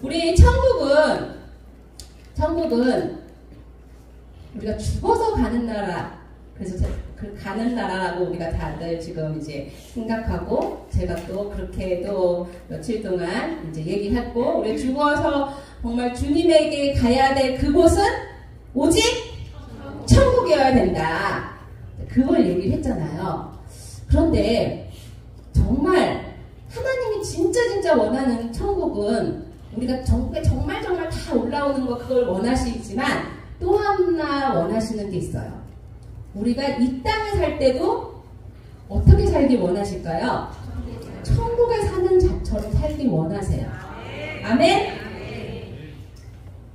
우리 천국은 우리가 죽어서 가는 나라, 그래서 그 가는 나라라고 우리가 다들 지금 이제 생각하고, 제가 또 그렇게도 며칠 동안 이제 얘기했고, 우리 죽어서 정말 주님에게 가야 될 그곳은 오직 천국이어야 된다. 그걸 얘기를 했잖아요. 그런데 정말 하나님이 진짜 원하는 천국은 우리가 정말 다 올라오는 거 그걸 원하시지만 또 하나 원하시는 게 있어요. 우리가 이 땅에 살 때도 어떻게 살기 원하실까요? 천국에 사는 자처럼 살기 원하세요. 아멘?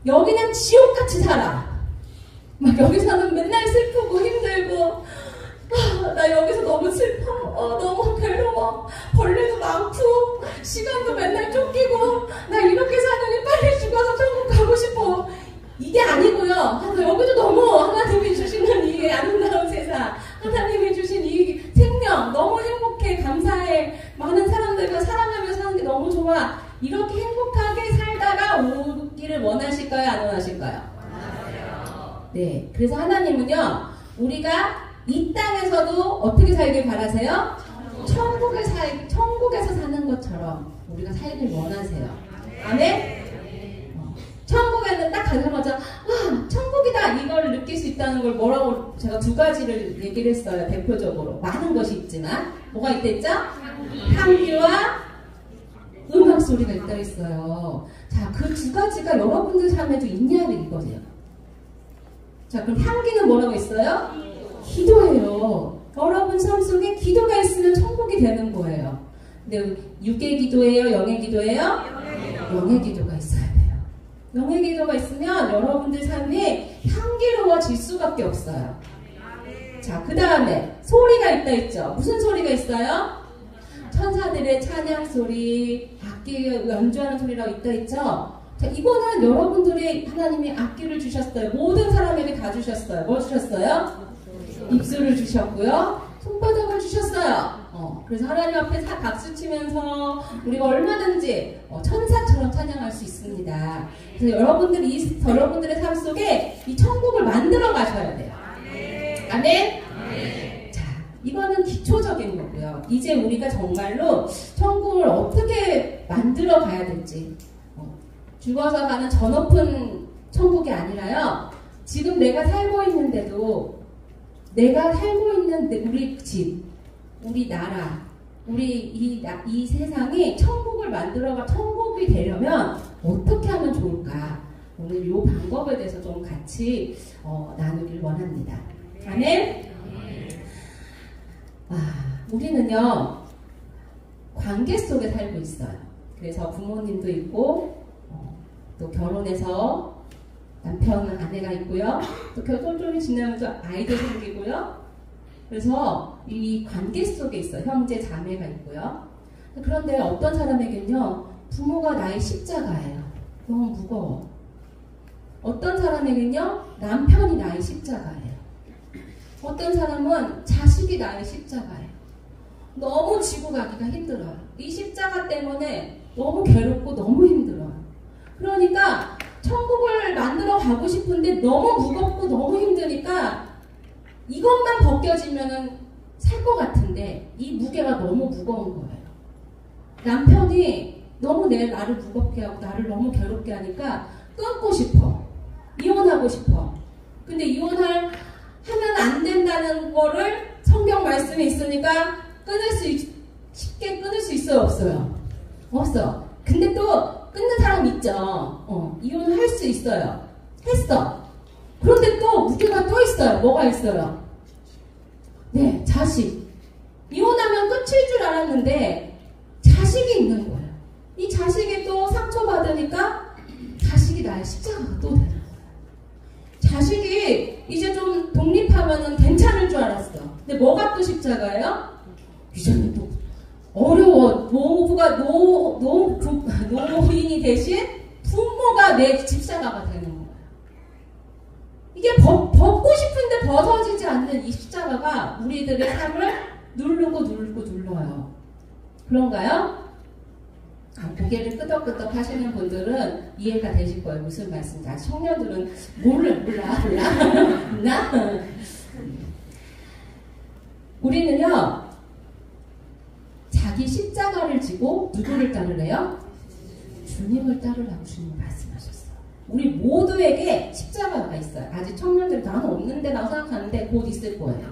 여기는 지옥같이 살아. 막 여기서는 맨날 슬프고 힘들고, 나 여기서 너무 슬퍼, 너무 괴로워, 벌레도 많고 시간도 맨날 쫓기고, 나 이렇게 사느니 빨리 죽어서 천국 가고 싶어. 이게 아니고요. 여기도 너무 하나님이 주시는 이 아름다운 세상, 하나님이 주신 이 생명 너무 행복해, 감사해, 많은 사람들과 사랑하며 사는 게 너무 좋아. 이렇게 행복하게 살다가 오기를 원하실까요? 안 원하실까요? 원하세요. 네, 그래서 하나님은요, 우리가 이 땅에서도 어떻게 살길 바라세요? 천국에서 사는 것처럼 우리가 살길 원하세요. 아멘? 천국에는 딱 가자마자 와, 천국이다 이걸 느낄 수 있다는 걸 뭐라고, 제가 두 가지를 얘기를 했어요. 대표적으로 많은 것이 있지만 뭐가 있댔죠? 향기와 음악 소리가 있다 했어요. 자, 그 두 가지가 여러분들 삶에도 있냐를 이거예요. 자, 그럼 향기는 뭐라고 했어요? 기도예요. 여러분 삶 속에 기도가 있으면 천국이 되는 거예요. 근데 육의 기도예요? 영의 기도예요? 영의 기도가 있어야 돼요. 영의 기도가 있으면 여러분들 삶이 향기로워질 수밖에 없어요. 자, 그 다음에 소리가 있다 했죠. 무슨 소리가 있어요? 천사들의 찬양 소리, 악기 연주하는 소리라고 있다 했죠. 자, 이거는 여러분들이 하나님이 악기를 주셨어요. 모든 사람에게 다 주셨어요. 뭐 주셨어요? 입술을 주셨고요. 손바닥을 주셨어요. 그래서 하나님 앞에 박수 치면서 우리가 얼마든지 천사처럼 찬양할 수 있습니다. 그래서 여러분들의 삶 속에 이 천국을 만들어 가셔야 돼요. 아멘? 자, 이거는 기초적인 거고요. 이제 우리가 정말로 천국을 어떻게 만들어 가야 될지, 죽어서 가는 저 높은 천국이 아니라요, 지금 내가 살고 있는데도, 내가 살고 있는 우리 집, 우리 나라, 이 세상이 천국을 만들어가 천국이 되려면 어떻게 하면 좋을까? 오늘 이 방법에 대해서 좀 같이 나누길 원합니다. 아멘? 우리는요, 관계 속에 살고 있어요. 그래서 부모님도 있고, 또 결혼해서 남편, 아내가 있고요. 또 좀 지나면서 아이도 생기고요. 그래서 이 관계 속에 있어요. 형제, 자매가 있고요. 그런데 어떤 사람에겐요, 부모가 나의 십자가예요. 너무 무거워. 어떤 사람에겐요, 남편이 나의 십자가예요. 어떤 사람은 자식이 나의 십자가예요. 너무 지고 가기가 힘들어요. 이 십자가 때문에 너무 괴롭고 너무 힘들어요. 그러니까 천국을 만들어 가고 싶은데 너무 무겁고 너무 힘드니까 이것만 벗겨지면은 살 것 같은데 이 무게가 너무 무거운 거예요. 남편이 너무 나를 무겁게 하고 나를 너무 괴롭게 하니까 끊고 싶어. 이혼하고 싶어. 근데 하면 안 된다는 거를 성경 말씀에 있으니까 쉽게 끊을 수 있어요? 없어요? 없어. 근데 또 끊는 사람 있죠. 이혼을 할 수 있어요. 했어. 그런데 또 무게가 또 있어요. 뭐가 있어요? 네, 자식. 이혼하면 끝일 줄 알았는데 자식이 있는 거예요. 이 자식이 또 상처받으니까 자식이 나의 십자가가 또 되는 거예요. 자식이 이제 좀 독립하면은 괜찮을 줄 알았어. 근데 뭐가 또 십자가예요? 이제는 또 어려워. 노인이 대신 부모가 내 집사가가 되는 거예요. 이게 벗고 싶은데 벗어지지 않는 이 십자가가 우리들의 삶을 눌러요. 그런가요? 고개를 끄덕끄덕 하시는 분들은 이해가 되실 거예요. 무슨 말씀인지. 아직 청년들은 몰라. 나? 우리는요, 자기 십자가를 지고 누구를 따르래요? 주님을 따르라고 주님 말씀하셨어요. 우리 모두에게 십자가가 있어요. 아직 청년들이 나는 없는데 라고 생각하는데 곧 있을 거예요.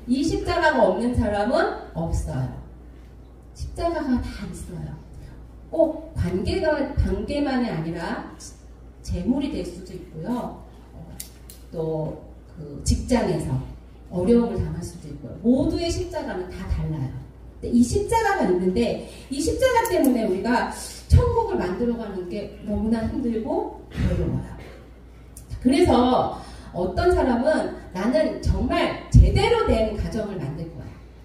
이 십자가가 없는 사람은 없어요. 십자가가 다 있어요. 꼭 관계만이 아니라 재물이 될 수도 있고요. 또 그 직장에서 어려움을 당할 수도 있고요. 모두의 십자가는 다 달라요. 근데 이 십자가가 있는데 이 십자가 때문에 우리가 천국을 만들어가는 게 너무나 힘들고 어려워요. 그래서 어떤 사람은 나는 정말 제대로 된 가정을 만들 거야.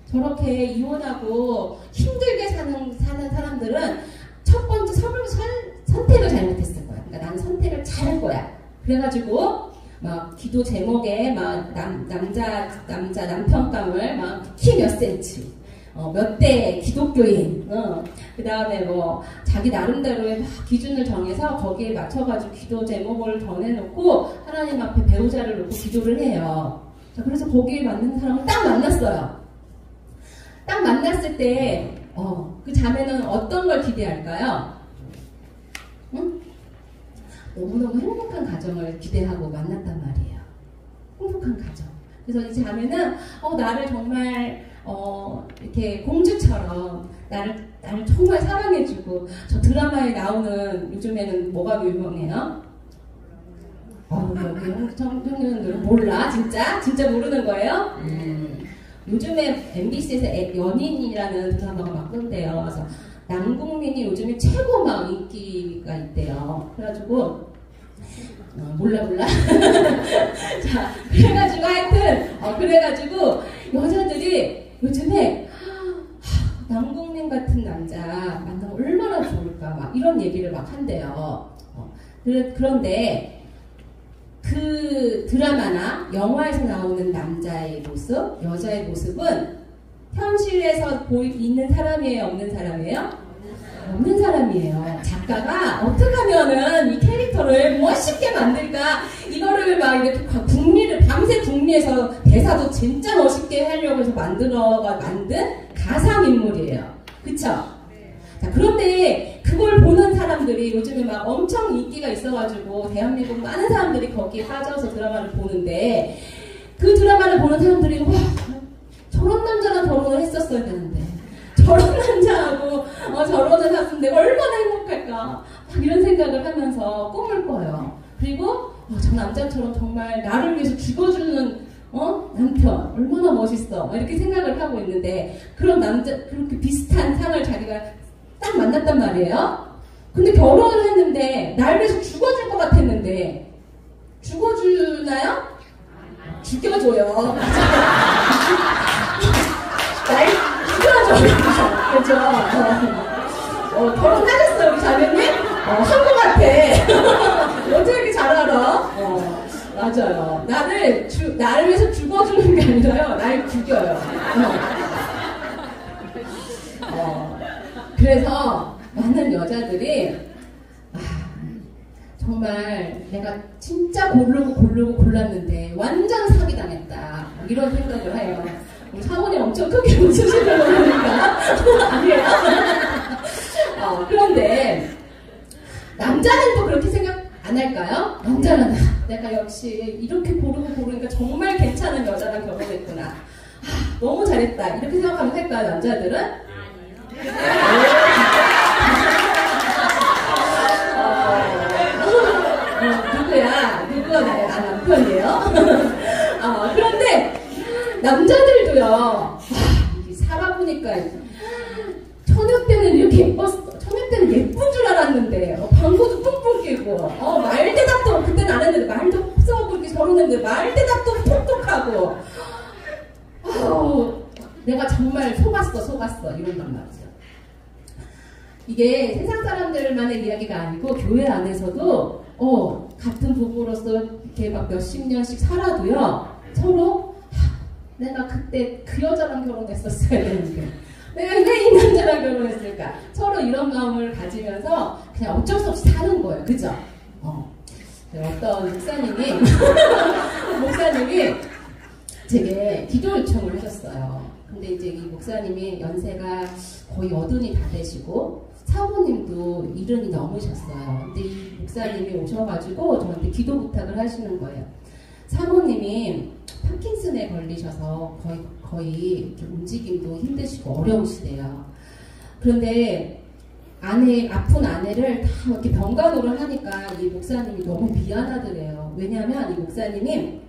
저렇게 이혼하고 힘들게 사는 사람들은 첫 번째 선택을 잘못했을 거야. 그러니까 나는 선택을 잘할 거야. 그래가지고 막 기도 제목에 막 남편감을 막 키 몇 센치, 몇 대 기독교인, 그 다음에 뭐 자기 나름대로의 막 기준을 정해서 거기에 맞춰가지고 기도 제목을 정해놓고 하나님 앞에 배우자를 놓고 기도를 해요. 자, 그래서 거기에 맞는 사람을 딱 만났어요. 딱 만났을 때, 그 자매는 어떤 걸 기대할까요? 응? 너무너무 행복한 가정을 기대하고 만났단 말이에요. 행복한 가정. 그래서 이 자매는, 나를 정말, 이렇게 공주처럼, 나를 정말 사랑해주고, 저 드라마에 나오는, 요즘에는 뭐가 유명해요? 여기 청년들은 몰라? 진짜 모르는 거예요? 요즘에 MBC에서 연인이라는 드라마가 막 뜬대요. 그래서 남궁민이 요즘에 최고 막 인기가 있대요. 그래가지고 몰라. 자, 그래가지고 하여튼 그래가지고 여자들이 요즘에 남궁민 같은 남자 만나면 얼마나 좋을까 막 이런 얘기를 막 한대요. 그런데 그 드라마나 영화에서 나오는 남자의 모습, 여자의 모습은 현실에서 있는 사람이에요? 없는 사람이에요? 없는 사람이에요. 작가가 어떻게 하면은 이 캐릭터를 멋있게 만들까? 이거를 막 이렇게 밤새 궁리해서 대사도 진짜 멋있게 하려고 해서 만든 가상인물이에요. 그쵸? 자, 그런데 그걸 보는 사람들이 요즘에 막 엄청 인기가 있어가지고 대한민국 많은 사람들이 거기에 빠져서 드라마를 보는데 그 드라마를 보는 사람들이 와 저런 남자랑 결혼을 했었어야 되는데 저런 남자하고 저런을 샀는데 얼마나 행복할까 막 이런 생각을 하면서 꿈을 꿔요. 그리고 저 남자처럼 정말 나를 위해서 죽어주는 남편 얼마나 멋있어 이렇게 생각을 하고 있는데 그런 남자 그렇게 비슷한 상을 자기가 딱 만났단 말이에요. 근데 결혼을 했는데 날 위해서 죽어줄 것 같았는데 죽어주나요? 죽여줘요. 날 죽여줘요. 그죠? 결혼하셨어요 우리 자매님? 한 것 같아. 어떻게 이렇게 잘 알아? 맞아요. 나를 위해서 죽어주는 게 아니라요. 날 죽여요. 그래서 많은 여자들이 정말 내가 진짜 고르고 골랐는데 완전 사기당했다 이런 생각을 해요. 우리 사모님 엄청 크게 웃으시는 거 보니까 아니에요? 그런데 남자는 또 그렇게 생각 안 할까요? 남자는 내가 역시 이렇게 고르니까 정말 괜찮은 여자랑 결혼했구나. 너무 잘했다 이렇게 생각하면 될까요? 남자들은? 누구가 나의 남편이에요? 그런데 남자들도요. 살아보니까 처녀 때는 이렇게 예뻤어. 처녀 때는 예쁜 줄 알았는데 방구도 뿡뿡 끼고 말 대답도 그때는 안 했는데 말도 없어하고 이렇게 결혼했는데 말 대답도 톡톡하고 내가 정말 속았어 이런단 말이죠. 이게 세상 사람들만의 이야기가 아니고 교회 안에서도 같은 부부로서 이렇게 막 몇십 년씩 살아도요 서로 내가 그때 그 여자랑 결혼했었어야 되는데 내가 왜 이 남자랑 결혼했을까? 서로 이런 마음을 가지면서 그냥 어쩔 수 없이 사는 거예요. 그죠? 어떤 목사님이 제게 기도 요청을 하셨어요. 근데 이제 이 목사님이 연세가 거의 80이 다 되시고 사모님도 70이 넘으셨어요. 근데 이 목사님이 오셔가지고 저한테 기도 부탁을 하시는 거예요. 사모님이 파킨슨에 걸리셔서 거의 이렇게 움직임도 힘드시고 어려우시대요. 그런데 아픈 아내를 다 이렇게 병간호를 하니까 이 목사님이 너무 미안하더래요. 왜냐하면 이 목사님이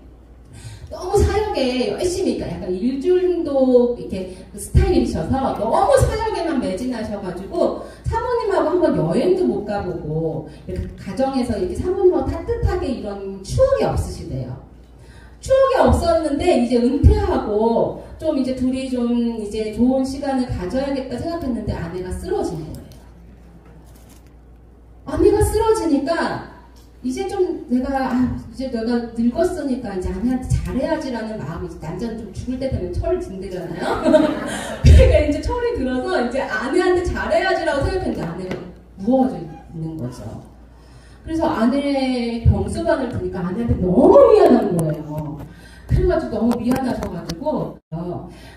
너무 사역에 열심히, 그러니까 약간 일중독 이렇게 스타일이셔서 너무 사역에만 매진하셔가지고 사모님하고 한번 여행도 못 가보고 이렇게 가정에서 이렇게 사모님하고 따뜻하게 이런 추억이 없으시대요. 추억이 없었는데 이제 은퇴하고 좀 이제 둘이 좀 이제 좋은 시간을 가져야겠다 생각했는데 아내가 쓰러진 거예요. 아내가 쓰러지니까 이제 내가 늙었으니까 이제 아내한테 잘해야지라는 마음이, 남자는 좀 죽을 때 되면 철이 든대잖아요. 그러니까 이제 철이 들어서 이제 아내한테 잘해야지라고 생각했는데 아내가 무어져 있는 거죠. 그래서 아내 병수반을 보니까 아내한테 너무 미안한 거예요. 그래가지고 너무 미안하셔가지고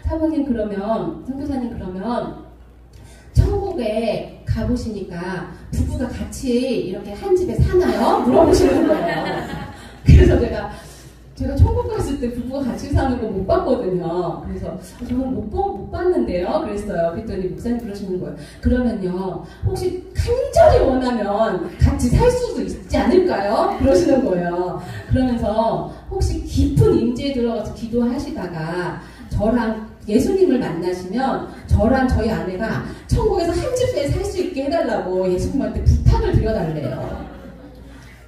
사모님 그러면, 선교사님 그러면 천국에 가보시니까 부부가 같이 이렇게 한 집에 사나요? 물어보시는 거예요. 그래서 제가 천국 갔을 때 부부가 같이 사는 거 못 봤거든요. 그래서 저는 못 봤는데요. 그랬어요. 그랬더니 목사님 그러시는 거예요. 그러면요, 혹시 간절히 원하면 같이 살 수도 있지 않을까요? 그러시는 거예요. 그러면서 혹시 깊은 임재에 들어가서 기도하시다가 저랑 예수님을 만나시면 저랑 저희 아내가 천국에서 한 집에 살 수 있게 해달라고 예수님한테 부탁을 드려달래요.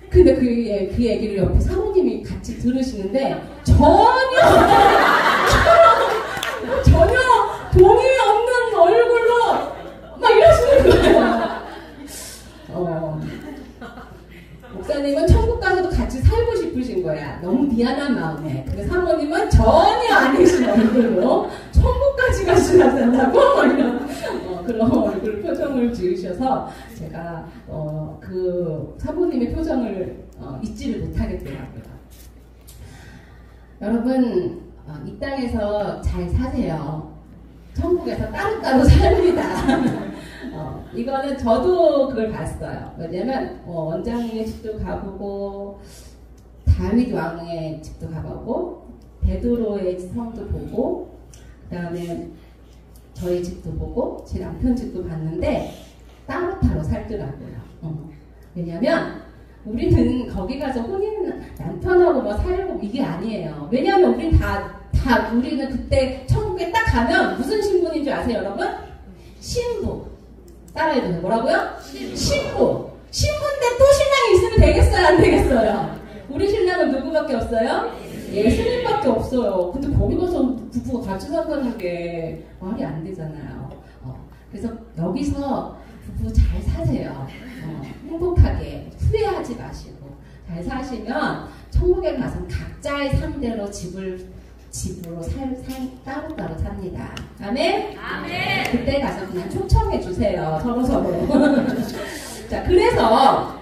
근데 그 얘기를 옆에 사모님이 같이 들으시는데 전혀 동의 없는 얼굴로 막 이러시는 거예요. 목사님은 천국 가서도 같이 살고 싶으신 거야. 너무 미안한 마음에. 근데 사모님은 전혀 아니신 얼굴로 천국까지 가시나 된다고 그런 얼굴 표정을 지으셔서 제가 그 사모님의 표정을 잊지를 못하겠더라고요. 여러분, 이 땅에서 잘 사세요. 천국에서 따로따로 삽니다. 이거는 저도 그걸 봤어요. 왜냐면 원장님의 집도 가보고 다윗 왕의 집도 가보고 베드로의 성도 보고 그 다음에 저희 집도 보고 제 남편 집도 봤는데 따로따로 살더라고요. 왜냐면 우리는 거기 가서 남편하고 뭐 살고 이게 아니에요. 왜냐면 우린 우리는 그때 천국에 딱 가면 무슨 신분인 줄 아세요, 여러분? 신부. 따라해주세요. 뭐라고요? 신부. 신부인데 또 신랑이 있으면 되겠어요? 안 되겠어요? 우리 신랑은 누구밖에 없어요? 예수님밖에 없어요. 근데 거기 가서 부부가 같이 산다는 게 말이 안 되잖아요. 그래서 여기서 부부 잘 사세요. 행복하게 후회하지 마시고 잘 사시면 천국에 가서 각자의 삶대로 집으로 따로따로 삽니다. 아멘? 아멘. 그때 가서 그냥 초청해 주세요. 서로서로. 자, 그래서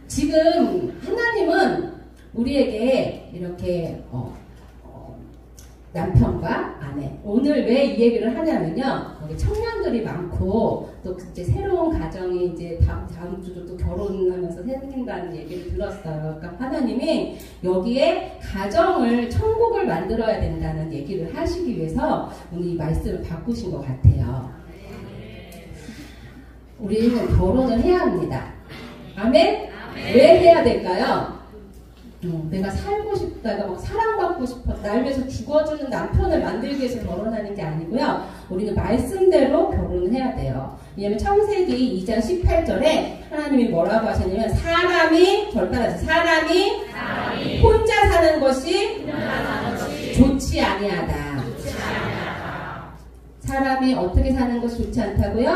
지금 하나님은 우리에게 이렇게 남편과 아내, 오늘 왜 이 얘기를 하냐면요, 거기 청년들이 많고 또 이제 새로운 가정이 이제 다음 주도 또 결혼하면서 생긴다는 얘기를 들었어요. 그러니까 하나님이 여기에 가정을, 천국을 만들어야 된다는 얘기를 하시기 위해서 오늘 이 말씀을 바꾸신 것 같아요. 우리는 결혼을 해야 합니다. 아멘? 왜 해야 될까요? 내가 살고 싶다, 내가 막 사랑받고 싶었다, 날 위해서 죽어주는 남편을 만들기 위해서 결혼하는 게 아니고요. 우리는 말씀대로 결혼을 해야 돼요. 왜냐면 창세기 2장 18절에 하나님이 뭐라고 하셨냐면 사람이 혼자 사는 것이 좋지 아니하다. 사람이 어떻게 사는 것이 좋지 않다고요?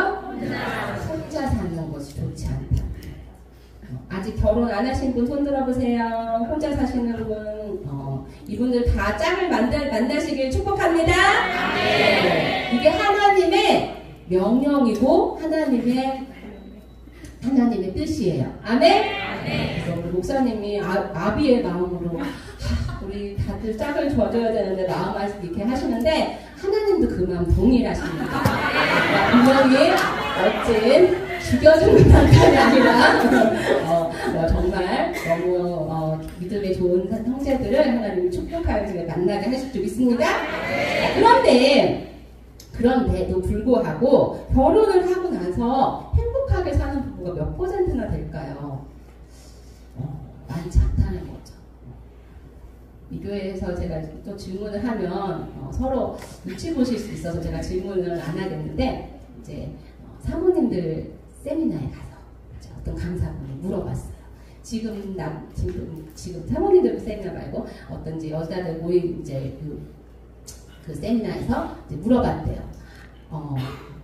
혼자 사는 것이 좋지 않다. 아직 결혼 안 하신 분 손 들어보세요. 혼자 사시는 분, 이분들 다 짝을 만나시길 축복합니다. 네. 이게 하나님의 명령이고 하나님의 뜻이에요. 아멘? 그래서 우리 목사님이 아비의 마음으로 우리 다들 짝을 줘줘야 되는데 마음 이렇게 하시는데 하나님도 그 마음 동일하십니다. 분명히 멋진 죽여주는 단kal이 아니라 정말 너무 믿음에 좋은 형제들을 하나님이 축복하여 만나게 하실 줄 믿습니다. 그런데도 불구하고 결혼을 하고 나서 행복하게 사는 부부가 몇 퍼센트나 될까요? 많지 않다는 거죠. 이 교회에서 제가 또 질문을 하면 서로 눈치 보실 수 있어서 제가 질문을 안 하겠는데 이제 사모님들 세미나에 가서 어떤 강사분이 물어봤어요. 지금 사모님들 세미나 말고 어떤 이제 여자들 모임 이제 그 세미나에서 이제 물어봤대요.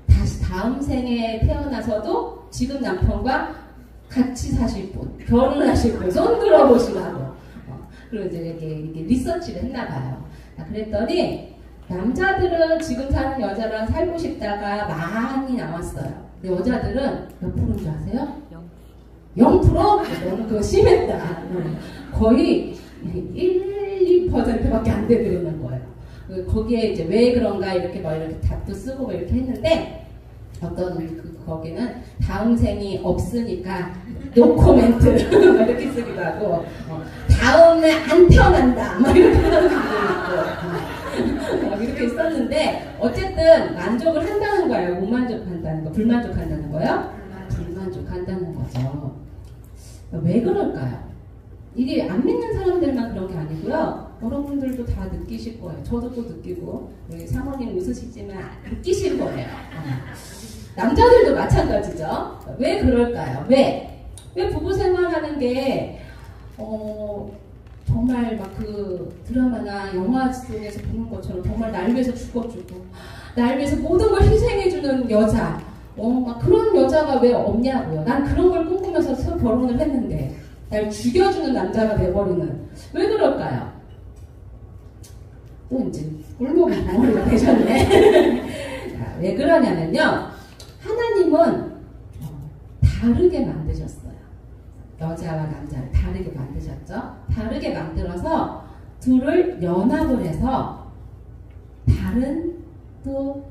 다시 다음 생에 태어나서도 지금 남편과 같이 사실 분, 결혼하실 분 손 들어보시라고. 그리고 이제 이렇게 리서치를 했나 봐요. 그랬더니 남자들은 지금 사는 여자랑 살고 싶다가 많이 나왔어요. 근데 여자들은 몇 프로인 줄 아세요? 0%? 너는 그거 심했다. 거의 1, 2%밖에 안 되는 거예요. 거기에 이제 왜 그런가 이렇게 답도 쓰고 이렇게 했는데 거기는 다음 생이 없으니까 노 코멘트 이렇게 쓰기도 하고 다음에 안 태어난다 막 이렇게 하는 분도 있고 이렇게 있었는데 어쨌든 만족을 한다는 거예요. 못 만족한다는 거, 불만족한다는 거요? 불만족한다는 거죠. 왜 그럴까요? 이게 안 믿는 사람들만 그런 게 아니고요. 여러분들도 다 느끼실 거예요. 저도 또 느끼고 우리 사모님 웃으시지만 느끼실 거예요. 남자들도 마찬가지죠. 왜 그럴까요? 왜 부부 생활하는 게 정말 막 그 드라마나 영화 속에서 보는 것처럼 정말 날 위해서 죽어주고 날 위해서 모든 걸 희생해주는 여자 막 그런 여자가 왜 없냐고요. 난 그런 걸 꿈꾸면서 결혼을 했는데 날 죽여주는 남자가 돼버리는 왜 그럴까요? 또 이제 꿀먹은 덩어리가 되셨네. 자, 왜 그러냐면요. 하나님은 다르게 만드셨어요. 여자와 남자를 다르게 만드셨죠. 다르게 만들어서 둘을 연합을 해서 다른 또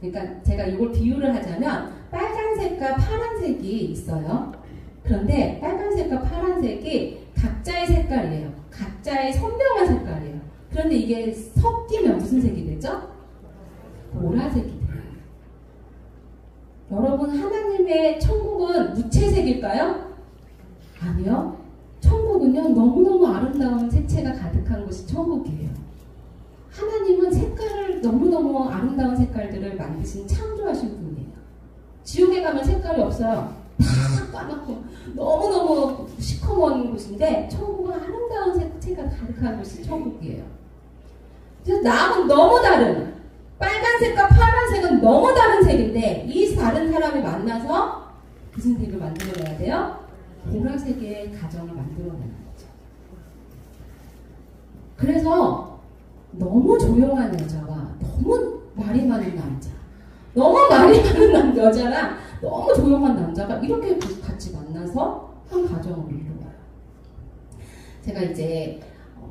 그러니까 제가 이걸 비유를 하자면 빨간색과 파란색이 있어요. 그런데 빨간색과 파란색이 각자의 색깔이에요. 각자의 선명한 색깔이에요. 그런데 이게 섞이면 무슨 색이 되죠? 보라색이 돼요. 여러분 하나님의 천국은 무채색일까요? 아니요. 천국은요 너무너무 아름다운 색채가 가득한 곳이 천국이에요. 하나님은 색깔을 너무너무 아름다운 색깔들을 만드신 창조하신 분이에요. 지옥에 가면 색깔이 없어요. 다 까맣고 너무너무 시커먼 곳인데 천국은 아름다운 색채가 가득한 곳이 천국이에요. 그래서 나하고는 너무 다른 빨간색과 파란색은 너무 다른 색인데 이 다른 사람이 만나서 무슨 색을 만들어내야 돼요? 보라색의 가정을 만들어내는 거죠. 그래서 너무 조용한 여자와 너무 말이 많은 남자, 너무 말이 많은 여자랑 너무 조용한 남자가 이렇게 같이 만나서 한 가정을 이루어요. 제가 이제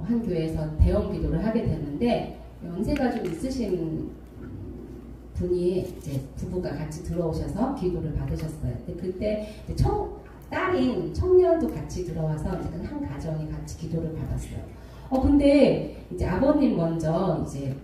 한 교회에서 대형 기도를 하게 됐는데 연세가 좀 있으신 분이 이제 부부가 같이 들어오셔서 기도를 받으셨어요. 근데 그때 딸인 청년도 같이 들어와서 한 가정이 같이 기도를 받았어요. 근데 이제 아버님 먼저 이제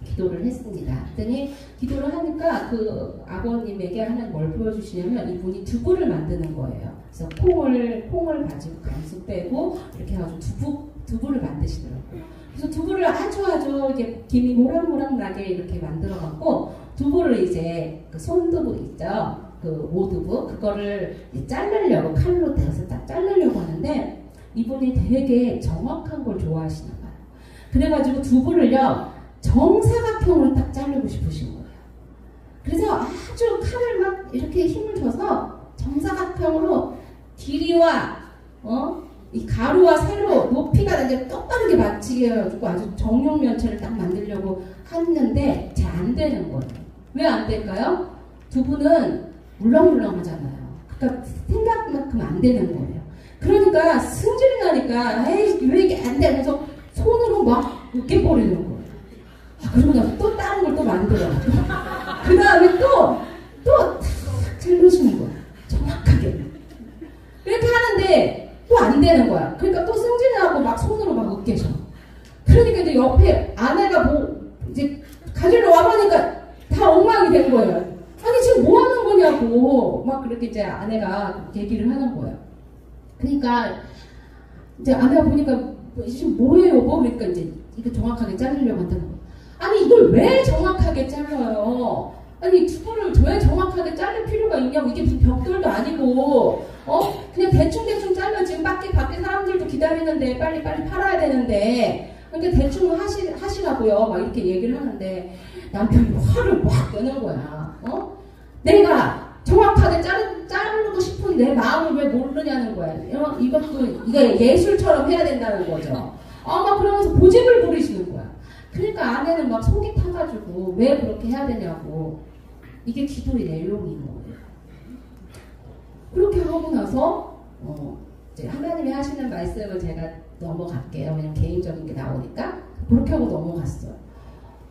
기도를 했습니다. 그랬더니 기도를 하니까 그 아버님에게 하나님 뭘 보여주시냐면 이분이 두부를 만드는 거예요. 그래서 콩을 가지고 간수 빼고 이렇게 해가지고 두부를 만드시더라고요. 그래서 두부를 아주 이렇게 김이 모락모락 나게 이렇게 만들어갖고 두부를 이제 그 손두부 있죠. 그 모두부 그거를 자르려고 칼로 대서 딱 자르려고 하는데 이분이 되게 정확한 걸 좋아하시나 봐요. 그래가지고 두부를요 정사각형으로 딱 자르고 싶으신 거예요. 그래서 아주 칼을 막 이렇게 힘을 줘서 정사각형으로 길이와 이 가로와 세로 높이가 이제 똑바르게 맞추게 해가지고 아주 정육 면체를 딱 만들려고 했는데 잘 안 되는 거예요. 왜 안 될까요? 두 분은 물렁물렁하잖아요. 그러니까 생각만큼 안 되는 거예요. 그러니까 승질이 나니까 에이 왜 이게 안 되면서 손으로 막 으깨버리는 거예요. 그러고 나서 또 다른 걸 또 만들어요. 그 다음에 또 찔러주는 거야. 정확하게. 이렇게 하는데 또 안 되는 거야. 그러니까 또 승질나고 막 손으로 막 으깨져. 그러니까 이제 옆에 아내가 뭐 이제 가지러 와보니까 다 엉망이 된 거예요. 아니 지금 뭐 하는 거냐고 막 그렇게 이제 아내가 얘기를 하는 거예요. 그러니까 이제 아내가 보니까 지금 뭐예요? 뭐 그러니까 이제 이거 정확하게 자르려고 한다는 거예요. 아니 이걸 왜 정확하게 잘라요? 아니 두부를 왜 정확하게 자를 필요가 있냐고. 이게 무슨 벽돌도 아니고 그냥 대충 잘라. 지금 밖에 사람들도 기다리는데 빨리 팔아야 되는데 그러니까 대충 하시라고요. 막 이렇게 얘기를 하는데 남편이 화를 막 내는 거야. 내가 정확하게 자르고 싶은 내 마음을 왜 모르냐는 거야. 이거 예술처럼 해야 된다는 거죠. 막 그러면서 고집을 부리시는 거야. 그러니까 아내는 막 속이 타가지고 왜 그렇게 해야 되냐고. 이게 기도의 내용인 거예요. 그렇게 하고 나서 이제 하나님이 하시는 말씀을 제가 넘어갈게요. 왜냐면 개인적인 게 나오니까. 그렇게 하고 넘어갔어요.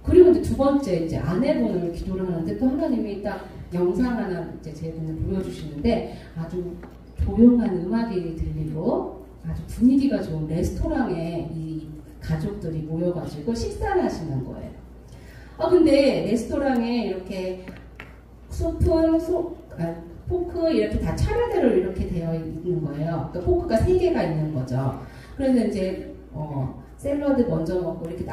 그리고 이제 두 번째 이제 아내분을 기도를 하는데 또 하나님이 딱 영상 하나 이제 제 눈에 보여주시는데 아주 조용한 음악이 들리고 아주 분위기가 좋은 레스토랑에 이 가족들이 모여가지고 식사를 하시는 거예요. 근데 레스토랑에 이렇게 스푼, 포크 이렇게 다 차례대로 이렇게 되어 있는 거예요. 그러니까 포크가 3개가 있는 거죠. 그래서 이제 샐러드 먼저 먹고 이렇게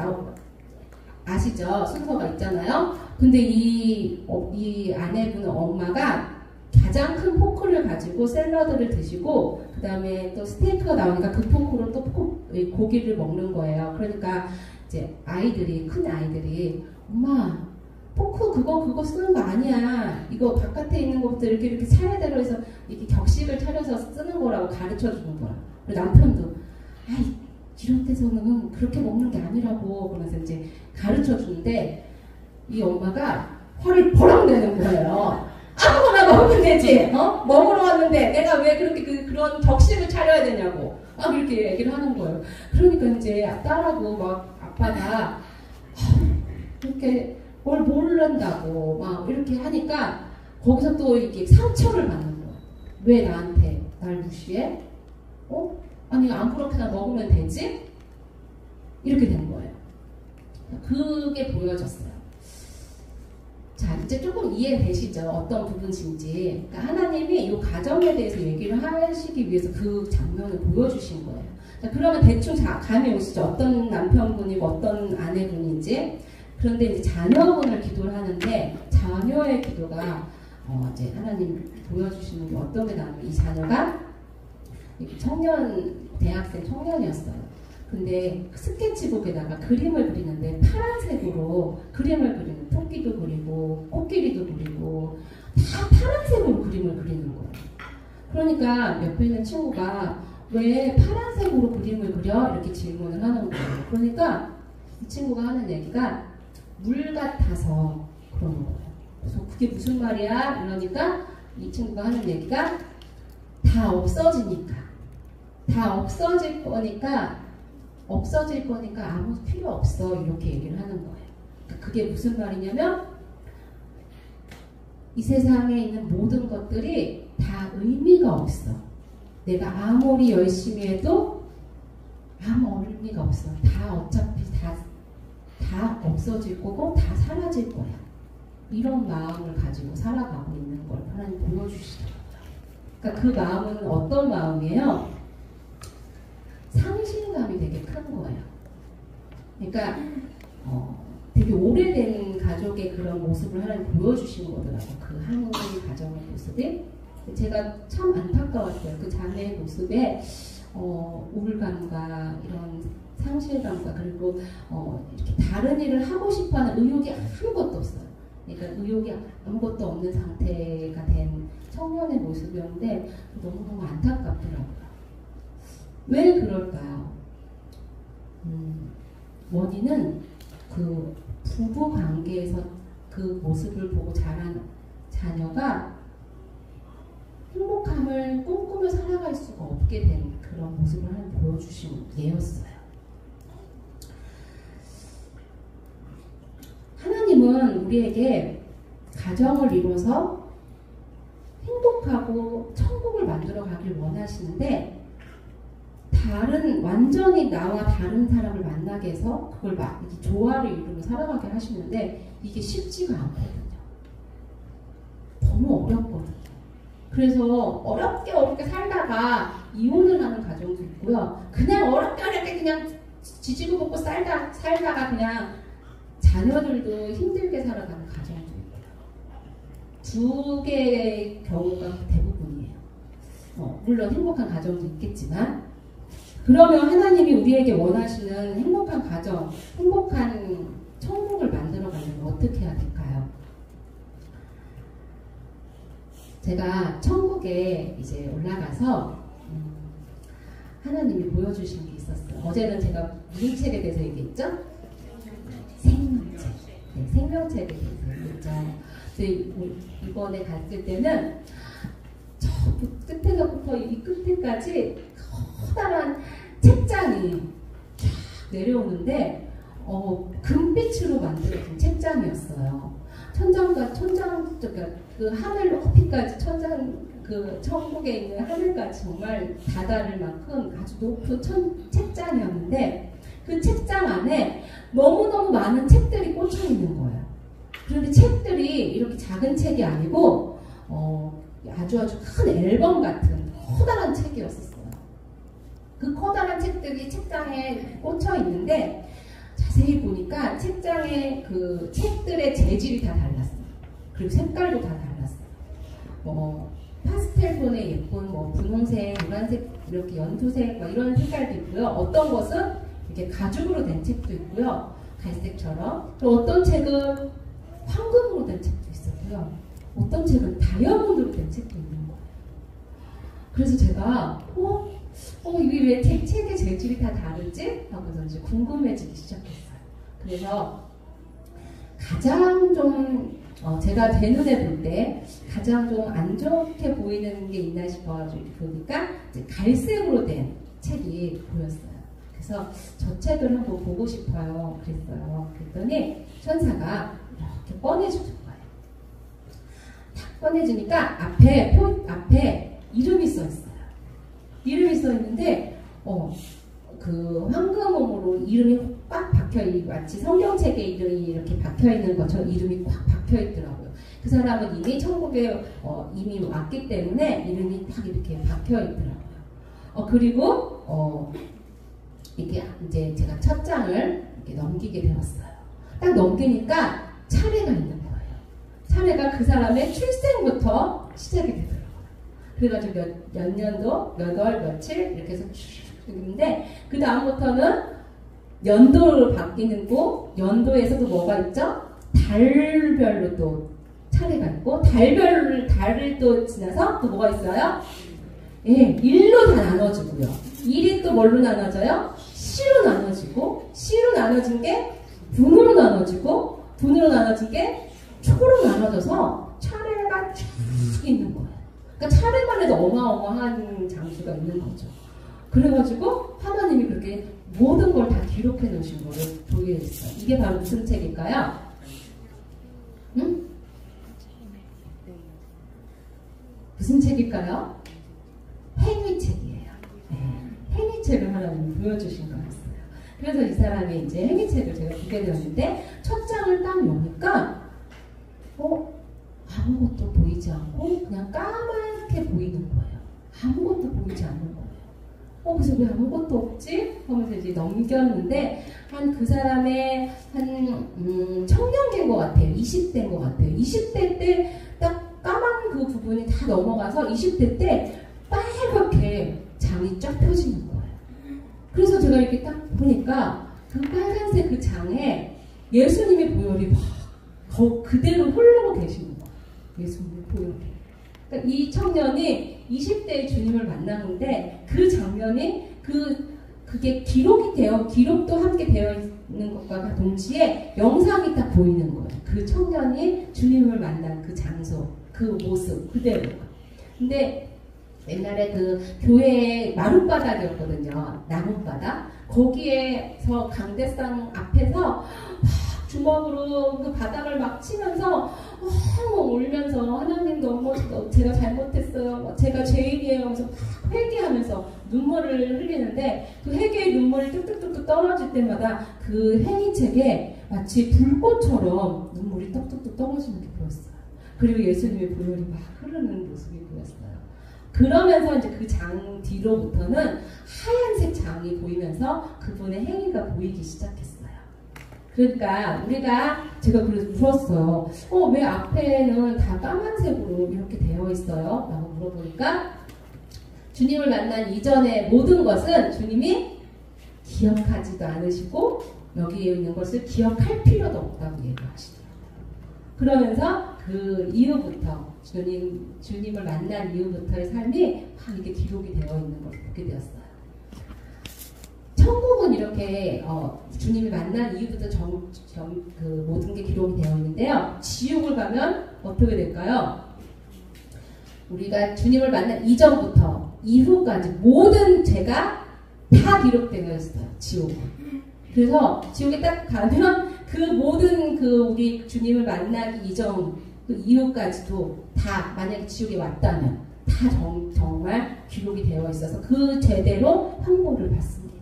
아시죠? 순서가 있잖아요. 근데 이 아내분 엄마가 가장 큰 포크를 가지고 샐러드를 드시고 그 다음에 또 스테이크가 나오니까 그 포크로 또 고기를 먹는 거예요. 그러니까 이제 큰 아이들이 엄마 포크 그거 쓰는 거 아니야. 이거 바깥에 있는 것부터 이렇게 차례대로 해서 이렇게 격식을 차려서 쓰는 거라고 가르쳐 주는 거야. 남편도 아이 이런 데서는 그렇게 먹는 게 아니라고 그러면서 이제 가르쳐 주는데 이 엄마가 화를 버럭 내는 거예요. 아무거나 먹으면 되지. 먹으러 왔는데 내가 왜 그렇게 그런 격식을 차려야 되냐고. 막 이렇게 얘기를 하는 거예요. 그러니까 이제 딸하고 막 아빠가 이렇게 뭘 모른다고 막 이렇게 하니까 거기서 또 이렇게 상처를 받는 거예요. 왜 나한테 날 무시해? 아니 아무렇게나 먹으면 되지? 이렇게 된 거예요. 그게 보여졌어요. 자, 이제 조금 이해되시죠? 어떤 부분인지. 그러니까 하나님이 이 가정에 대해서 얘기를 하시기 위해서 그 장면을 보여주신 거예요. 자, 그러면 대충 감이 오시죠? 어떤 남편분이고 어떤 아내분인지. 그런데 이제 자녀분을 기도를 하는데 자녀의 기도가 이제 하나님 보여주시는 게 어떤 게 나오면 이 자녀가 대학생 청년이었어요. 근데 스케치북에다가 그림을 그리는데 파란색으로 그림을 그리는 토끼도 그리고 코끼리도 그리고 다 파란색으로 그림을 그리는 거예요. 그러니까 옆에 있는 친구가 왜 파란색으로 그림을 그려? 이렇게 질문을 하는 거예요. 그러니까 이 친구가 하는 얘기가 물 같아서 그러는 거예요. 그래서 그게 무슨 말이야? 이러니까 이 친구가 하는 얘기가 다 없어지니까 없어질 거니까 아무 필요 없어 이렇게 얘기를 하는 거예요. 그게 무슨 말이냐면 이 세상에 있는 모든 것들이 다 의미가 없어. 내가 아무리 열심히 해도 아무 의미가 없어. 다 어차피 다 없어질 거고 다 사라질 거야. 이런 마음을 가지고 살아가고 있는 걸 하나님 보여주시더라고요. 그러니까 그 마음은 어떤 마음이에요? 상실감이 되게 큰 거예요. 그러니까 되게 오래된 가족의 그런 모습을 하나님 보여주신 거더라고요. 그 한 가정의 모습이. 제가 참 안타까웠어요. 그 자매의 모습에 우울감과 이런 상실감과 그리고 이렇게 다른 일을 하고 싶어하는 의욕이 아무것도 없어요. 그러니까 의욕이 아무것도 없는 상태가 된 청년의 모습이었는데 너무너무 안타깝더라고요. 왜 그럴까요? 원인은 그 부부 관계에서 그 모습을 보고 자란 자녀가 행복함을 꿈꾸며 살아갈 수가 없게 된 그런 모습을 보여주신 예였어요. 하나님은 우리에게 가정을 이뤄서 행복하고 천국을 만들어 가길 원하시는데 완전히 나와 다른 사람을 만나게 해서 그걸 조화를 이루며 살아가게 하시는데 이게 쉽지가 않거든요. 너무 어렵거든요. 그래서 어렵게 살다가 이혼을 하는 가정도 있고요. 그냥 어렵게 그냥 지지고 볶고 살다가 그냥 자녀들도 힘들게 살아가는 가정도 있고요. 두 개의 경우가 대부분이에요. 물론 행복한 가정도 있겠지만 그러면 하나님이 우리에게 원하시는 행복한 가정, 행복한 천국을 만들어가려면 어떻게 해야 될까요? 제가 천국에 이제 올라가서 하나님이 보여주신 게 있었어요. 어제는 제가 무슨 책에 대해서 얘기했죠? 생명책. 네, 생명책에 대해서 얘기했죠. 이번에 갔을 때는 저 끝에서부터 이 끝에까지 커다란 책장이 쫙 내려오는데 금빛으로 만들어진 책장이었어요. 그 하늘 높이까지 그 천국에 있는 하늘까지 정말 다다를 만큼 아주 높은 책장이었는데 그 책장 안에 너무너무 많은 책들이 꽂혀 있는 거예요. 그런데 책들이 이렇게 작은 책이 아니고 아주 큰 앨범 같은 커다란 책이었어요. 그 커다란 책들이 책장에 꽂혀 있는데 자세히 보니까 책장에 그 책들의 재질이 다 달랐어요. 그리고 색깔도 다 달랐어요. 파스텔 톤의 예쁜 분홍색, 노란색, 이렇게 연두색 이런 색깔도 있고요. 어떤 것은 이렇게 가죽으로 된 책도 있고요. 갈색처럼. 또 어떤 책은 황금으로 된 책도 있었고요. 어떤 책은 다이아몬드로 된 책도 있는 거예요. 그래서 제가 이게 왜 책의 재질이 다 다르지? 하고서 이제 궁금해지기 시작했어요. 그래서 가장 좀 제가 제 눈에 볼 때 가장 좀 안 좋게 보이는 게 있나 싶어가지고 보니까 이제 갈색으로 된 책이 보였어요. 그래서 저 책을 한번 보고 싶어요. 그랬더니 천사가 이렇게 꺼내주는 거예요. 딱 꺼내주니까 앞에 이름이 써 있어요. 이름이 써 있는데 그 황금으로 이름이 꽉 박혀있고 마치 성경책에 이름이 이렇게 박혀있는 것처럼 이름이 꽉 박혀있더라고요. 그 사람은 이미 천국에 이미 왔기 때문에 이름이 딱 이렇게 박혀있더라고요. 그리고 이게 이제 제가 첫 장을 이렇게 넘기게 되었어요. 딱 넘기니까 차례가 있는 거예요. 차례가 그 사람의 출생부터 시작이 되더라고요. 그래가지고 몇 년도, 몇 월, 며칠 이렇게 해서 쭉 있는데 그 다음부터는 연도로 바뀌는 거, 연도에서도 뭐가 있죠? 달별로 또 차례가 있고 달을 또 지나서 또 뭐가 있어요? 예, 일로 다 나눠지고요. 일이 또 뭘로 나눠져요? 시로 나눠지고 시로 나눠진 게 분으로 나눠지고 분으로 나눠진 게 초로 나눠져서 차례가 쭉 있는 거예요. 그러니까 차례만 해도 어마어마한 장수가 있는 거죠. 그래가지고 하나님이 그렇게 모든 걸 다 기록해 놓으신 거를 보게 됐어요. 이게 바로 무슨 책일까요? 응? 무슨 책일까요? 행위책이에요. 네. 행위책을 하나님이 보여주신 거였어요. 그래서 이 사람이 이제 행위책을 제가 보게 되었는데 첫 장을 딱 여니까 아무것도 보이지 않고 그냥 까맣게 보이는 거예요. 아무것도 보이지 않는 거예요. 그래서 왜 아무것도 없지? 하면서 이제 넘겼는데 그 사람의 청년기인 것 같아요. 20대인 것 같아요. 20대 때 딱 까만 그 부분이 다 넘어가서 20대 때 빨갛게 장이 쫙 펴지는 거예요. 그래서 제가 이렇게 딱 보니까 그 빨간색 그 장에 예수님의 보혈이 막 그대로 흐르고 계시는 거예요. 예수님의 보혈이. 그러니까 이 청년이 20대의 주님을 만나는데 그 장면이 그게 기록도 함께 되어 있는 것과 동시에 영상이 딱 보이는 거예요. 그 청년이 주님을 만난 그 장소, 그 모습 그대로. 근데 옛날에 그 교회의 마룻바닥이었거든요. 나뭇바닥. 거기에서 강대상 앞에서 막 주먹으로 그 바닥을 막 치면서 울면서 하나님 너무 제가 잘못했어요. 제가 죄인이에요. 하면서 회개하면서 눈물을 흘리는데 그 회개의 눈물이 뚝뚝뚝뚝 떨어질 때마다 그 행위책에 마치 불꽃처럼 눈물이 떡떡떡 떨어지는 게 보였어요. 그리고 예수님의 보혈이 막 흐르는 모습이 보였어요. 그러면서 이제 그 장 뒤로부터는 하얀색 장이 보이면서 그분의 행위가 보이기 시작했어요. 그러니까 제가 그래서 물었어요. 왜 앞에는 다 까만색으로 이렇게 되어 있어요? 라고 물어보니까 주님을 만난 이전의 모든 것은 주님이 기억하지도 않으시고 여기에 있는 것을 기억할 필요도 없다고 얘기하시더라고요. 그러면서 그 이후부터 주님을 만난 이후부터의 삶이 막 이렇게 기록이 되어 있는 걸 보게 되었어요. 천국은 이렇게 주님이 만난 이후부터 그 모든 게 기록이 되어 있는데요. 지옥을 가면 어떻게 될까요? 우리가 주님을 만난 이전부터 이후까지 모든 죄가 다 기록되어 있어요. 지옥은. 그래서 지옥에 딱 가면 그 모든 우리 주님을 만나기 이전 그 이후까지도 다 만약에 지옥에 왔다면 다 정말 기록이 되어 있어서 그 죄대로 형벌을 받습니다.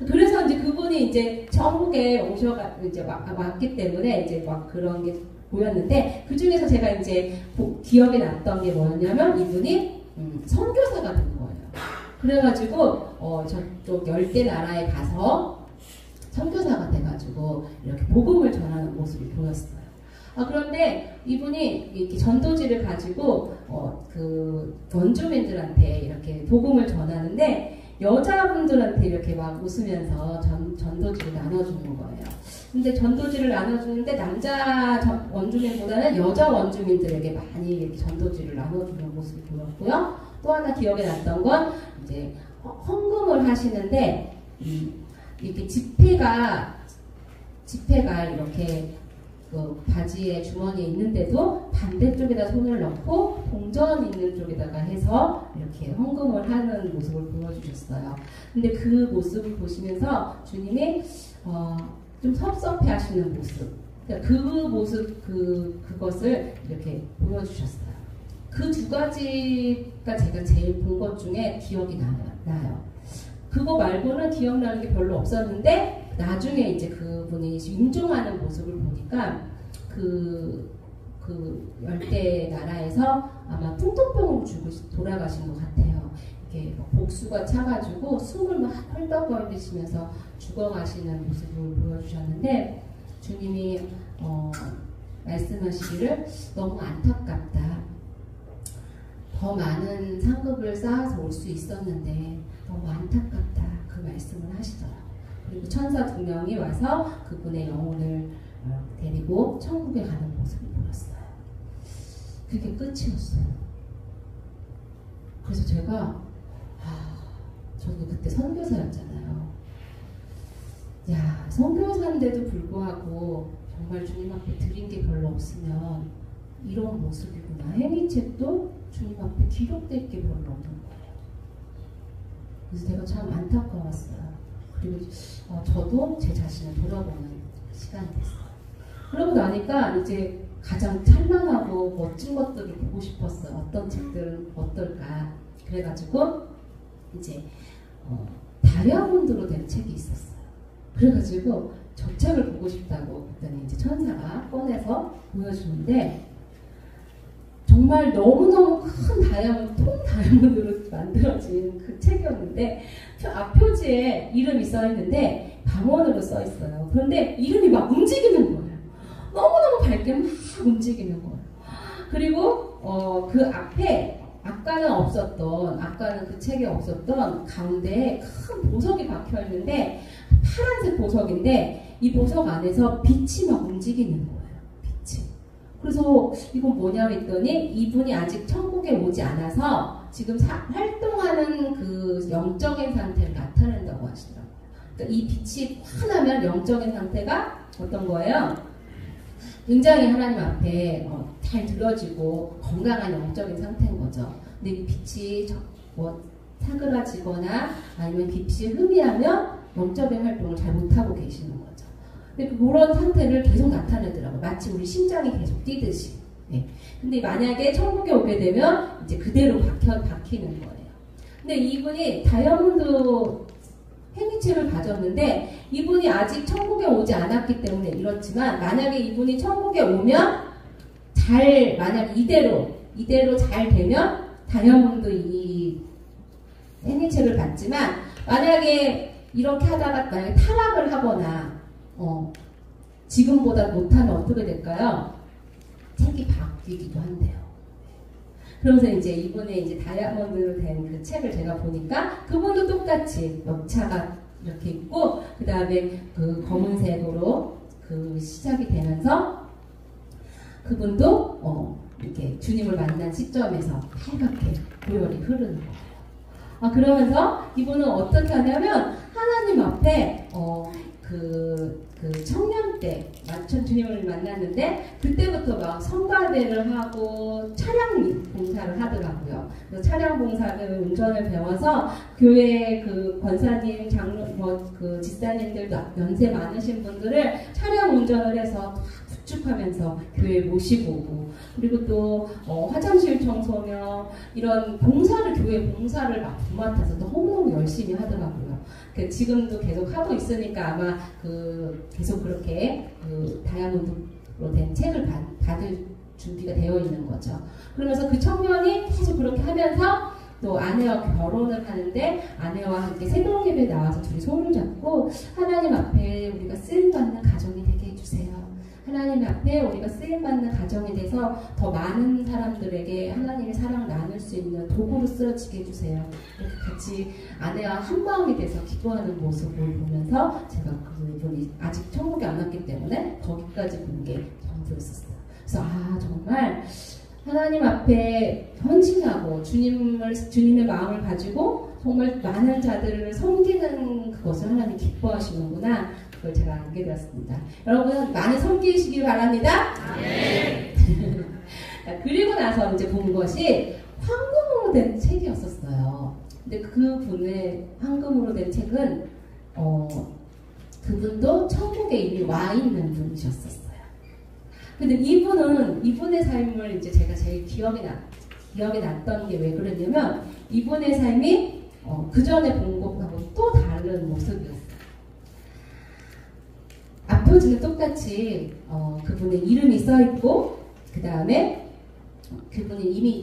그래서 이제 그분이 이제 천국에 왔기 때문에 이제 막 그런 게 보였는데 그 중에서 제가 이제 기억에 났던 게 뭐였냐면 이분이 선교사가 된 거예요. 그래가지고 저쪽 열대 나라에 가서 선교사가 돼가지고 이렇게 복음을 전하는 모습이 보였어요. 그런데 이분이 이렇게 전도지를 가지고 그 원주민들한테 이렇게 복음을 전하는데 여자분들한테 이렇게 막 웃으면서 전도지를 나눠주는 거예요. 근데 전도지를 나눠주는데 남자 원주민보다는 여자 원주민들에게 많이 이렇게 전도지를 나눠주는 모습이 보였고요. 또 하나 기억에 났던 건 이제 헌금을 하시는데 이렇게 지폐가 이렇게 그 바지에 주머니에 있는데도 반대쪽에다 손을 넣고 동전 있는 쪽에다가 해서 이렇게 헌금을 하는 모습을 보여주셨어요. 근데 그 모습을 보시면서 주님이 좀 섭섭해 하시는 모습, 그러니까 그 모습 그것을 이렇게 보여주셨어요. 그 두 가지가 제가 제일 본 것 중에 기억이 나요. 그거 말고는 기억나는 게 별로 없었는데 나중에 이제 그분이 임종하는 모습을 보니까 그 열대 나라에서 아마 풍토병으로 돌아가신 것 같아요. 이렇게 복수가 차가지고 숨을 막 헐떡거리시면서 죽어가시는 모습을 보여주셨는데 주님이 말씀하시기를 너무 안타깝다. 더 많은 상급을 쌓아서 올 수 있었는데 너무 안타깝다. 그 말씀을 하시더라고요. 그리고 천사 2명이 와서 그분의 영혼을 데리고 천국에 가는 모습을 보였어요. 그게 끝이었어요. 그래서 제가 저도 그때 선교사였잖아요. 야, 선교사인데도 불구하고 정말 주님 앞에 드린 게 별로 없으면 이런 모습이구나. 행위책도 주님 앞에 기록될 게 별로 없는 거예요. 그래서 제가 참 안타까웠어요. 그리고 저도 제 자신을 돌아보는 시간이 됐어요. 그러고 나니까 이제 가장 찬란하고 멋진 것들을 보고 싶었어요. 어떤 책들은 어떨까. 그래가지고 이제 다이아몬드로 된 책이 있었어요. 그래가지고 저 책을 보고 싶다고 그랬더니 이제 천사가 꺼내서 보여주는데 정말 너무너무 큰 통 다이아몬드로 만들어진 그 책이었는데 앞표지에 이름이 써있는데 방언으로 써있어요. 그런데 이름이 막 움직이는 거예요. 너무너무 밝게 막 움직이는 거예요. 그리고 그 앞에 아까는 그 책에 없었던 가운데에 큰 보석이 박혀있는데 파란색 보석인데 이 보석 안에서 빛이 막 움직이는 거예요. 빛이. 그래서 이건 뭐냐 했더니 이분이 아직 천국에 오지 않아서 지금 활동하는 그 영적인 상태를 나타낸다고 하시더라고요. 그러니까 이 빛이 환하면 영적인 상태가 어떤 거예요? 굉장히 하나님 앞에 잘 들어지고 건강한 영적인 상태인 거죠. 근데 이 빛이 사그라지거나 아니면 빛이 흐미하면 영적인 활동을 잘 못하고 계시는 거죠. 근데 그런 상태를 계속 나타내더라고요. 마치 우리 심장이 계속 뛰듯이. 네. 근데 만약에 천국에 오게 되면 이제 그대로 박히는 거예요. 근데 이분이 다이아몬드 행위체를 가졌는데 이분이 아직 천국에 오지 않았기 때문에 이렇지만 만약에 이분이 천국에 오면 만약 이대로 잘 되면 다이아몬드 이 행위체를 받지만 만약에 이렇게 하다가 만약에 타락을 하거나 지금보다 못하면 어떻게 될까요? 책이 바뀌기도 한대요. 그러면서 이제 이번에 이제 다이아몬드로 된 그 책을 제가 보니까 그분도 똑같이 역차가 이렇게 있고 그 다음에 그 검은색으로 그 시작이 되면서 그분도 이렇게 주님을 만난 시점에서 빨갛게 고열이 흐르는 거예요. 그러면서 이분은 어떻게 하냐면 하나님 앞에 그 청년 때 주님을 만났는데 그때부터 막 성가대를 하고 차량 봉사를 하더라고요. 그래서 차량 봉사를 운전을 배워서 교회 그 권사님, 그 집사님들 연세 많으신 분들을 차량 운전을 해서 구축하면서 교회에 모시고 오고 그리고 또 화장실 청소며 이런 교회 봉사를 막 도맡아서 너무너무 열심히 하더라고요. 지금도 계속 하고 있으니까 아마 계속 그렇게 다이아몬드로 된 책을 받을 준비가 되어 있는 거죠. 그러면서 그 청년이 계속 그렇게 하면서 또 아내와 결혼을 하는데 아내와 함께 새벽 예배에 나와서 둘이 손을 잡고 하나님 앞에 우리가 쓰임받는 가정이 되게 해주세요. 하나님 앞에 우리가 쓰임받는 가정이 돼서 더 많은 사람들에게 하나님의 사랑을 나눌 수 있는 도구로 쓰여지게 해주세요. 이렇게 같이 아내와 한마음이 돼서 기도하는 모습을 보면서 제가 그분이 아직 천국에 안 왔기 때문에 거기까지 본 게 전부였었어요. 그래서 정말 하나님 앞에 헌신하고 주님의 마음을 가지고 정말 많은 자들을 섬기는 그것을 하나님 기뻐하시는구나. 그걸 제가 알게 되었습니다. 여러분 많이 섬기시기 바랍니다. 네. 그리고 나서 이제 본 것이 황금으로 된 책이었었어요. 근데 그분의 황금으로 된 책은 그분도 천국에 이미 와 있는 분이셨었어요. 근데 이분의 삶을 이제 제가 제일 기억에 났던 게 왜 그랬냐면 이분의 삶이 그 전에 본 것하고 또 다른 모습이었어요. 앞표지는 똑같이 그분의 이름이 써있고 그 다음에 그분이 이미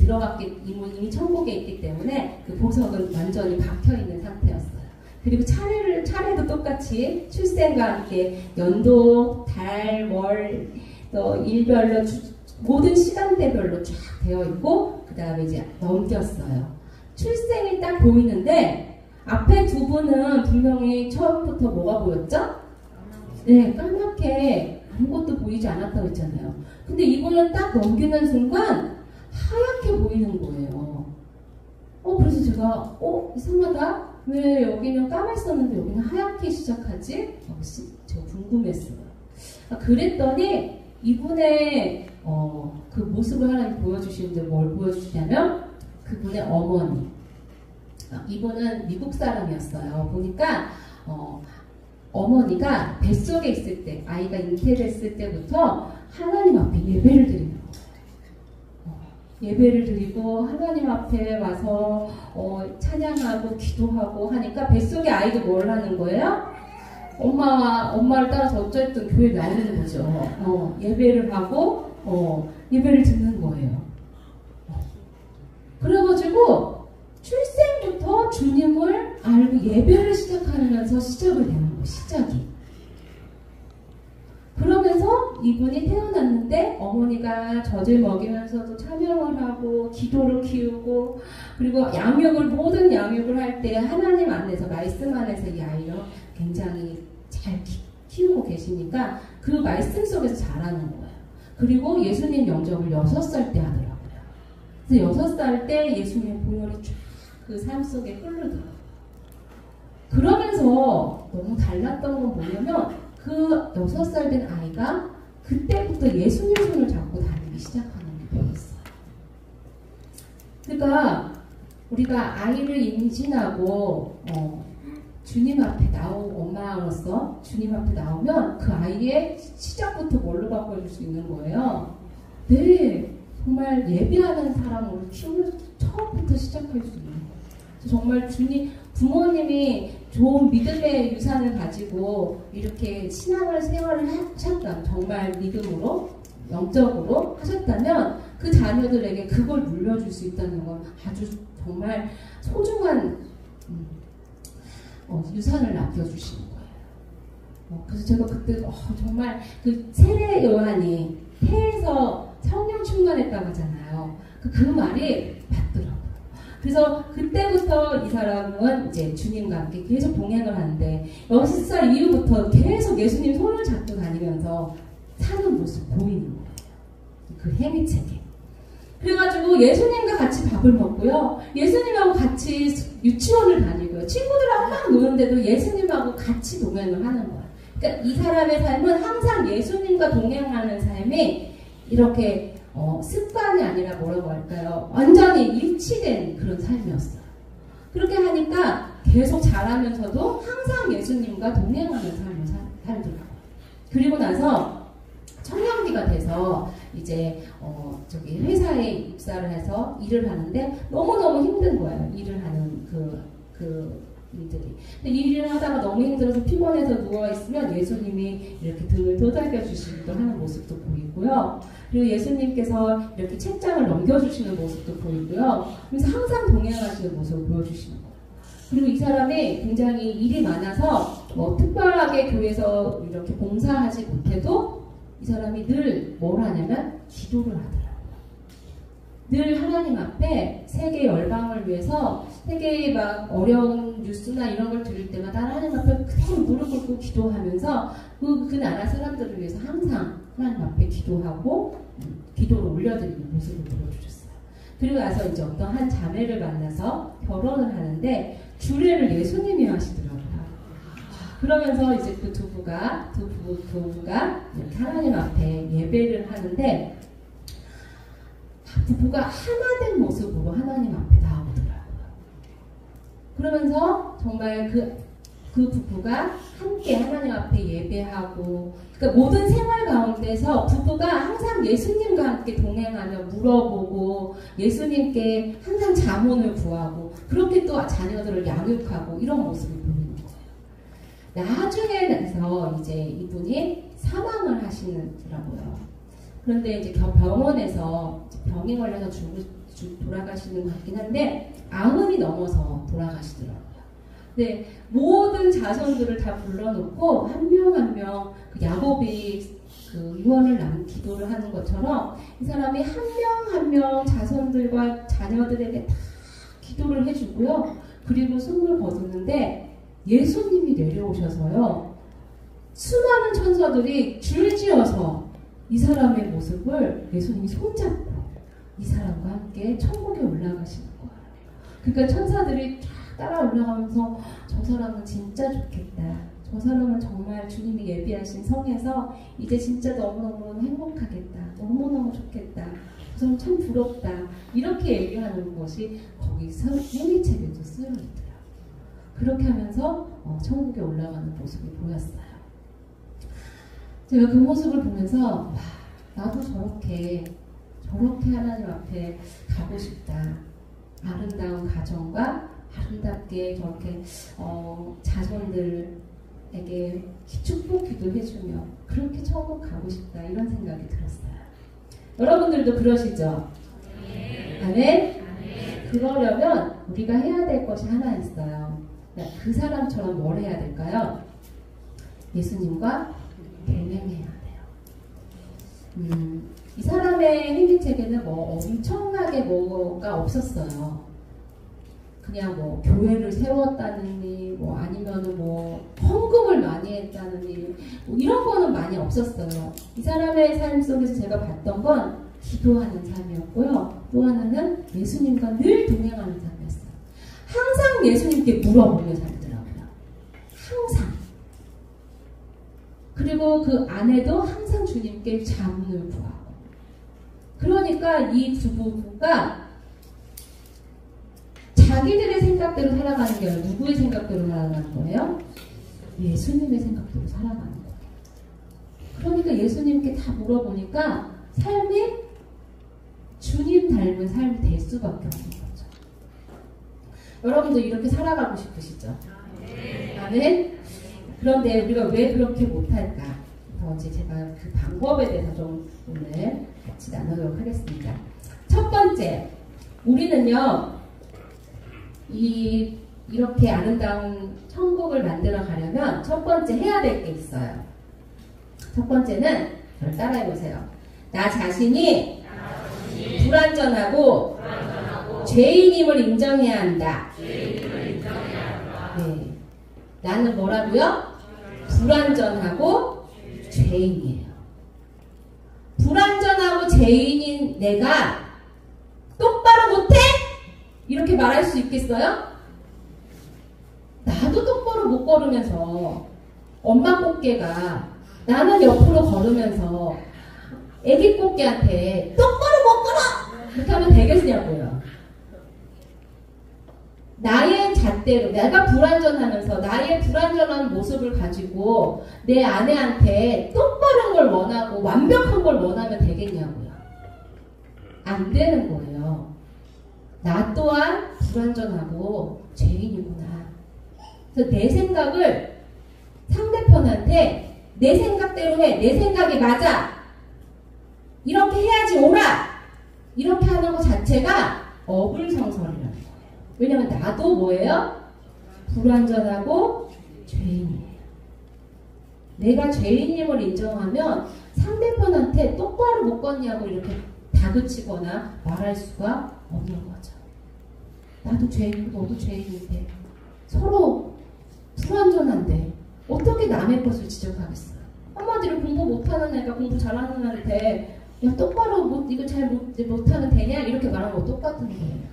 이미 천국에 있기 때문에 그 보석은 완전히 박혀있는 상태였어요. 그리고 차례도 똑같이 출생과 함께 연도, 달, 월, 또 일별로 모든 시간대별로 쫙 되어 있고 그 다음에 이제 넘겼어요. 출생이 딱 보이는데 앞에 두 분은 분명히 처음부터 뭐가 보였죠? 네, 까맣게 아무것도 보이지 않았다고 했잖아요. 근데 이분은 딱 넘기는 순간 하얗게 보이는 거예요. 그래서 제가 이상하다. 왜 여기는 까맸었는데 여기는 하얗게 시작하지? 제가 궁금했어요. 그랬더니 이분의 그 모습을 하나님 보여주시는데 뭘 보여주시냐면 그분의 어머니. 이분은 미국 사람이었어요. 보니까 어머니가 뱃속에 있을 때, 아이가 잉태됐을 때부터 하나님 앞에 예배를 드리는 거예요. 예배를 드리고 하나님 앞에 와서 찬양하고 기도하고 하니까 뱃속에 아이도 뭘 하는 거예요? 엄마를 따라서 어쨌든 교회에 나오는 거죠. 예배를 하고 예배를 듣는 거예요. 그래가지고 출생부터 주님을 알고 예배를 시작하면서 시작을 되는 거예요. 시작이. 그러면서 이분이 태어났는데 어머니가 젖을 먹이면서도 찬양을 하고 기도를 키우고 그리고 모든 양육을 할 때 하나님 안에서 말씀 안에서 이 아이를 굉장히 잘 키우고 계시니까 그 말씀 속에서 자라는 거예요. 그리고 예수님 영접을 6살 때 하더라고요. 그래서 6살 때 예수님 보혈이 쫙 그 삶 속에 흐르더라고요. 그러면서 너무 달랐던 건 뭐냐면 그 6살 된 아이가 그때부터 예수님 손을 잡고 다니기 시작하는 게 보였어요. 그러니까 우리가 아이를 임신하고 주님 앞에 엄마로서 주님 앞에 나오면 그 아이의 시작부터 뭘로 바꿔줄 수 있는 거예요? 네, 정말 예배하는 사람으로 키우는 처음부터 시작할 수 있는 거예요. 정말 부모님이 좋은 믿음의 유산을 가지고 이렇게 신앙을 생활을 하셨다면, 정말 믿음으로 영적으로 하셨다면 그 자녀들에게 그걸 물려줄 수 있다는 건 아주 정말 소중한 유산을 남겨주시는 거예요. 그래서 제가 그때 정말 그 세례 요한이 태에서 성령 충만했다고 하잖아요. 그 말이 맞더라고요. 그래서 그때부터 이 사람은 이제 주님과 함께 계속 동행을 하는데 6살 이후부터 계속 예수님 손을 잡고 다니면서 사는 모습 보이는 거예요. 그 행위책에. 그래가지고 예수님과 같이 밥을 먹고요. 예수님하고 같이 유치원을 다니고요. 친구들하고 막 노는데도 예수님하고 같이 동행을 하는 거예요. 그러니까 이 사람의 삶은 항상 예수님과 동행하는 삶이 이렇게 습관이 아니라 뭐라고 할까요? 완전히 일치된 그런 삶이었어요. 그렇게 하니까 계속 자라면서도 항상 예수님과 동행하는 삶을 살더라고요. 그리고 나서 청년기가 돼서 이제 저기 회사에 입사를 해서 일을 하는데 너무너무 힘든 거예요. 일을 하는 그 일들이. 근데 일을 하다가 너무 힘들어서 피곤해서 누워있으면 예수님이 이렇게 등을 도닥여 주시기도 하는 모습도 보이고요. 그리고 예수님께서 이렇게 책장을 넘겨주시는 모습도 보이고요. 그래서 항상 동행하시는 모습을 보여주시는 거예요. 그리고 이 사람이 굉장히 일이 많아서 특별하게 교회에서 이렇게 봉사하지 못해도 이 사람이 늘 뭘 하냐면 기도를 하더라고요. 늘 하나님 앞에 세계 열방을 위해서 세계의 막 어려운 뉴스나 이런 걸 들을 때마다 하나님 앞에 그대로 무릎 꿇고 기도하면서 그 나라 사람들을 위해서 항상 하나님 앞에 기도하고 기도를 올려드리는 모습을 보여주셨어요. 그리고 나서 이제 어떤 한 자매를 만나서 결혼을 하는데 주례를 예수님이 하시더라고요. 그러면서 이제 그 두 부부가 이렇게 하나님 앞에 예배를 하는데 부부가 하나 된 모습으로 하나님 앞에 나오더라고요. 그러면서 정말 그 부부가 함께 하나님 앞에 예배하고, 그러니까 모든 생활 가운데서 부부가 항상 예수님과 함께 동행하며 물어보고 예수님께 항상 자문을 구하고 그렇게 또 자녀들을 양육하고 이런 모습을 보이는 거예요. 나중에서 이제 이분이 사망을 하시더라고요. 그런데 이제 병원에서 병이 걸려서 돌아가시는 것 같긴 한데 90이 넘어서 돌아가시더라고요. 근데 모든 자손들을 다 불러놓고 한 명 한 명 그 야곱이 그 유언을 기도를 하는 것처럼 이 사람이 한 명 한 명 자손들과 자녀들에게 다 기도를 해주고요. 그리고 숨을 거두는데 예수님이 내려오셔서요. 수많은 천사들이 줄지어서 이 사람의 모습을 예수님이 손잡고 이 사람과 함께 천국에 올라가시는 거예요. 그러니까 천사들이 쫙 따라 올라가면서 저 사람은 진짜 좋겠다. 저 사람은 정말 주님이 예비하신 성에서 이제 진짜 너무너무 행복하겠다. 너무너무 좋겠다. 저 사람 참 부럽다. 이렇게 얘기하는 것이 거기 행위책에도 쓰여있더라고요. 그렇게 하면서 천국에 올라가는 모습이 보였어요. 제가 그 모습을 보면서 와, 나도 저렇게 하나님 앞에 가고 싶다. 아름다운 가정과 아름답게 저렇게 자손들에게 축복 기도해주며 그렇게 천국 가고 싶다. 이런 생각이 들었어요. 여러분들도 그러시죠? 아멘? 그러려면 우리가 해야 될 것이 하나 있어요. 그 사람처럼 뭘 해야 될까요? 예수님과 동행해야 돼요. 이 사람의 행위책에는 뭐 엄청나게 뭐가 없었어요. 그냥 뭐 교회를 세웠다느니 뭐 아니면은 뭐 헌금을 많이 했다느니 뭐 이런 거는 많이 없었어요. 이 사람의 삶 속에서 제가 봤던 건 기도하는 삶이었고요. 또 하나는 예수님과 늘 동행하는 삶이었어요. 항상 예수님께 물어보며 살더라고요. 항상. 그리고 그 아내도 항상 주님께 자문을 구하고. 그러니까 이 두 부부가 자기들의 생각대로 살아가는 게 아니라 누구의 생각대로 살아가는 거예요? 예수님의 생각대로 살아가는 거예요. 그러니까 예수님께 다 물어보니까 삶이 주님 닮은 삶이 될 수밖에 없는 거죠. 여러분도 이렇게 살아가고 싶으시죠? 아멘? 그런데 우리가 왜 그렇게 못할까? 이제 제가 그 방법에 대해서 좀 오늘 같이 나누도록 하겠습니다. 첫 번째, 우리는요, 이렇게 아름다운 천국을 만들어 가려면 첫 번째 해야 될 게 있어요. 첫 번째는 저를 따라해 보세요. 나 자신이 불완전하고 죄인임을 인정해야 한다. 네. 나는 뭐라고요? 불완전하고 죄인이에요. 불완전하고 죄인인 내가 똑바로 못해? 이렇게 말할 수 있겠어요? 나도 똑바로 못 걸으면서 엄마 꽃게가 나는 옆으로 걸으면서 애기 꽃게한테 똑바로 못 걸어! 이렇게 하면 되겠냐고요. 나의 잣대로 내가 불완전하면서 나의 불완전한 모습을 가지고 내 아내한테 똑바른 걸 원하고 완벽한 걸 원하면 되겠냐고요. 안 되는 거예요. 나 또한 불완전하고 죄인이구나. 그래서 내 생각을 상대편한테 내 생각대로 해. 내 생각이 맞아. 이렇게 해야지 오라. 이렇게 하는 것 자체가 어불성설이라는 거예요. 왜냐면 나도 뭐예요? 불완전하고 죄인이에요. 내가 죄인임을 인정하면 상대편한테 똑바로 못 걷냐고 이렇게 다그치거나 말할 수가 없는 거죠. 나도 죄인이고 너도 죄인인데 서로 불완전한데 어떻게 남의 것을 지적하겠어요? 한마디로 공부 못하는 애가 공부 잘하는 애한테 야 똑바로 이거 잘 못하면 되냐? 이렇게 말하는 거 똑같은 거예요.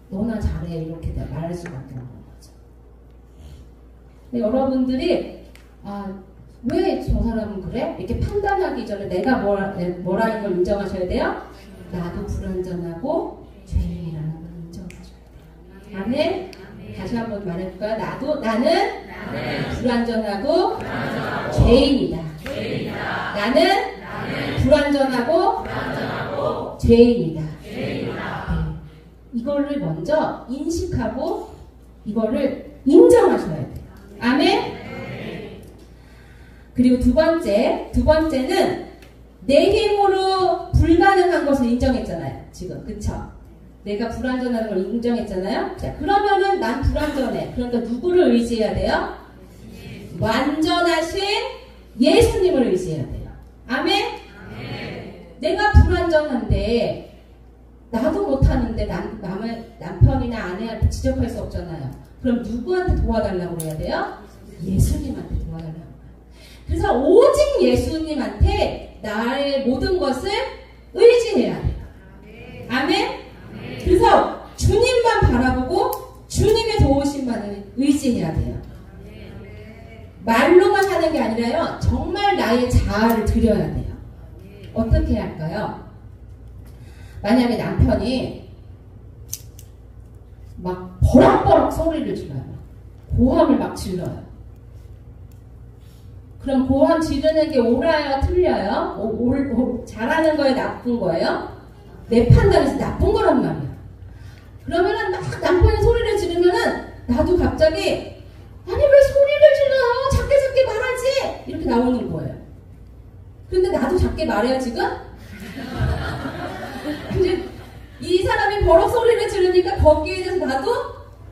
너나 잘해 이렇게 말할 수밖에 없는 거죠. 근데 여러분들이 왜 저 사람은 그래? 이렇게 판단하기 전에 내가 뭐라는 걸 인정하셔야 돼요? 나도 불완전하고 죄인이라는 걸 인정하셔야 돼요. 아멘? 다시 한번 말해볼까요? 나는 불완전하고 죄인이다. 나는 불완전하고 죄인이다. 네. 이거를 먼저 인식하고 이거를 인정하셔야 돼요. 아멘? 그리고 두 번째는 내 힘으로 불가능한 것을 인정했잖아요. 지금 그쵸? 내가 불완전한 걸 인정했잖아요. 자, 그러면은 난 불완전해. 그러니까 누구를 의지해야 돼요? 완전하신 예수님을 의지해야 돼요. 아멘? 내가 불완전한데 나도 못하는데 남편이나 아내한테 지적할 수 없잖아요. 그럼 누구한테 도와달라고 해야 돼요? 예수님한테 도와달라고 해요. 그래서 오직 예수님한테 나의 모든 것을 의지해야 돼요. 아멘? 그래서 주님만 바라보고 주님의 도우심만을 의지해야 돼요. 말로만 하는 게 아니라요. 정말 나의 자아를 드려야 돼요. 어떻게 할까요? 만약에 남편이 막 버럭버럭 소리를 질러요. 고함을 막 질러요. 그럼 고함 지르는 게 옳아요? 틀려요? 잘하는 거예요? 나쁜 거예요? 내 판단에서 나쁜 거란 말이야. 그러면은 막 남편이 소리를 지르면은 나도 갑자기 아니 왜 소리를 질러요? 작게 말하지! 이렇게 나오는 거예요. 근데 나도 작게 말해요 지금? 근데 이 사람이 버럭 소리를 지르니까 거기에 대해서 나도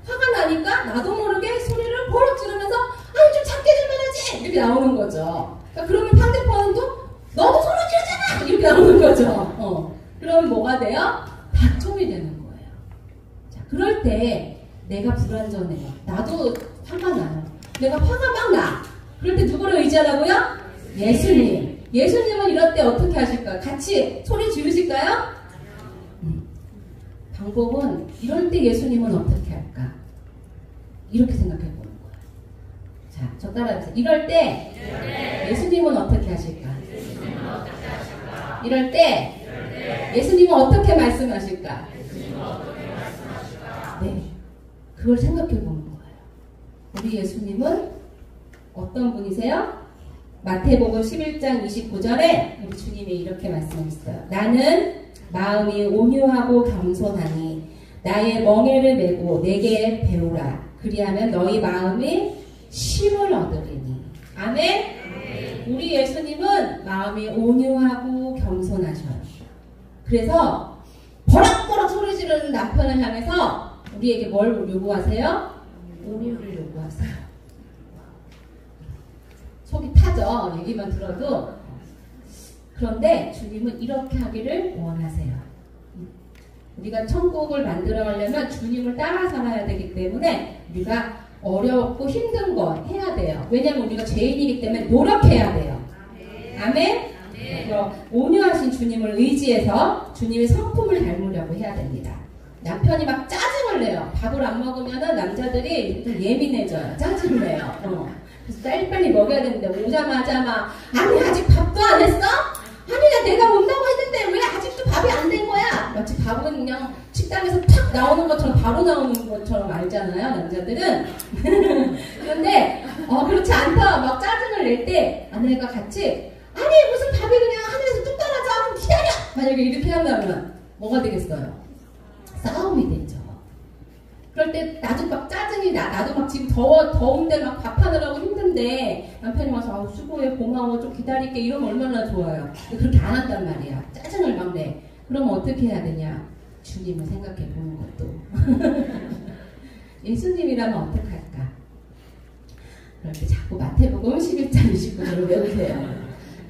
화가 나니까 나도 모르게 소리를 버럭 지르면서 아니 좀 작게 좀 해야지! 이렇게 나오는 거죠. 그러니까 그러면 상대편은 또 너도 소리 지르잖아! 이렇게 나오는 거죠. 그러면 뭐가 돼요? 다툼이 되는 거예요. 자, 그럴 때 내가 불완전해요. 나도 화가 나요. 내가 화가 막 나. 그럴 때 누구를 의지하라고요? 예수님. 예수님은 이럴 때 어떻게 하실까요? 같이 소리 지르실까요? 방법은 이럴 때 예수님은 어떻게 할까? 이렇게 생각해 보는 거예요. 자, 저 따라해보세요. 이럴 때 예수님은 어떻게 하실까? 이럴 때 예수님은 어떻게 말씀하실까? 네, 그걸 생각해 보는 거예요. 우리 예수님은 어떤 분이세요? 마태복음 11장 29절에 우리 주님이 이렇게 말씀하셨어요. 나는 마음이 온유하고 겸손하니 나의 멍에를 메고 내게 배우라. 그리하면 너희 마음이 쉼을 얻으리니. 아멘. 우리 예수님은 마음이 온유하고 겸손하셔요. 그래서 버럭버럭 소리 지르는 남편을 향해서 우리에게 뭘 요구하세요? 온유를 요구하세요. 속이 타죠. 얘기만 들어도. 그런데 주님은 이렇게 하기를 원하세요. 우리가 천국을 만들어 가려면 주님을 따라 살아야 되기 때문에 우리가 어렵고 힘든 거 해야 돼요. 왜냐하면 우리가 죄인이기 때문에 노력해야 돼요. 아멘? 그래서 온유하신 주님을 의지해서 주님의 성품을 닮으려고 해야 됩니다. 남편이 막 짜증을 내요. 밥을 안 먹으면 남자들이 좀 예민해져요. 짜증을 내요. 그래서 빨리빨리 먹여야 되는데 오자마자 막 아니 아직 밥도 안 했어? 아니 내가 온다고 했는데 왜 아직도 밥이 안 된 거야? 마치 밥은 그냥 식당에서 탁 나오는 것처럼 바로 나오는 것처럼 알잖아요, 남자들은. 그런데 그렇지 않다. 막 짜증을 낼 때 아내가 같이 아니 무슨 밥이 그냥 하늘에서 뚝 떨어져 좀 기다려! 만약에 이렇게 한다면 뭐가 되겠어요? 싸움이 되죠. 그럴 때 나도 막 짜증이 나도 막 지금 더운데 막 밥하느라고 힘든데 남편이 와서 수고해 고마워 좀 기다릴게 이러면 얼마나 좋아요. 근데 그렇게 안 한단 말이야. 짜증을 막 내. 그러면 어떻게 해야 되냐? 주님을 생각해 보는 것도. 예수님이라면 어떻게 할까? 그럴 때 자꾸 마태복음 11장 29절을 외우세요.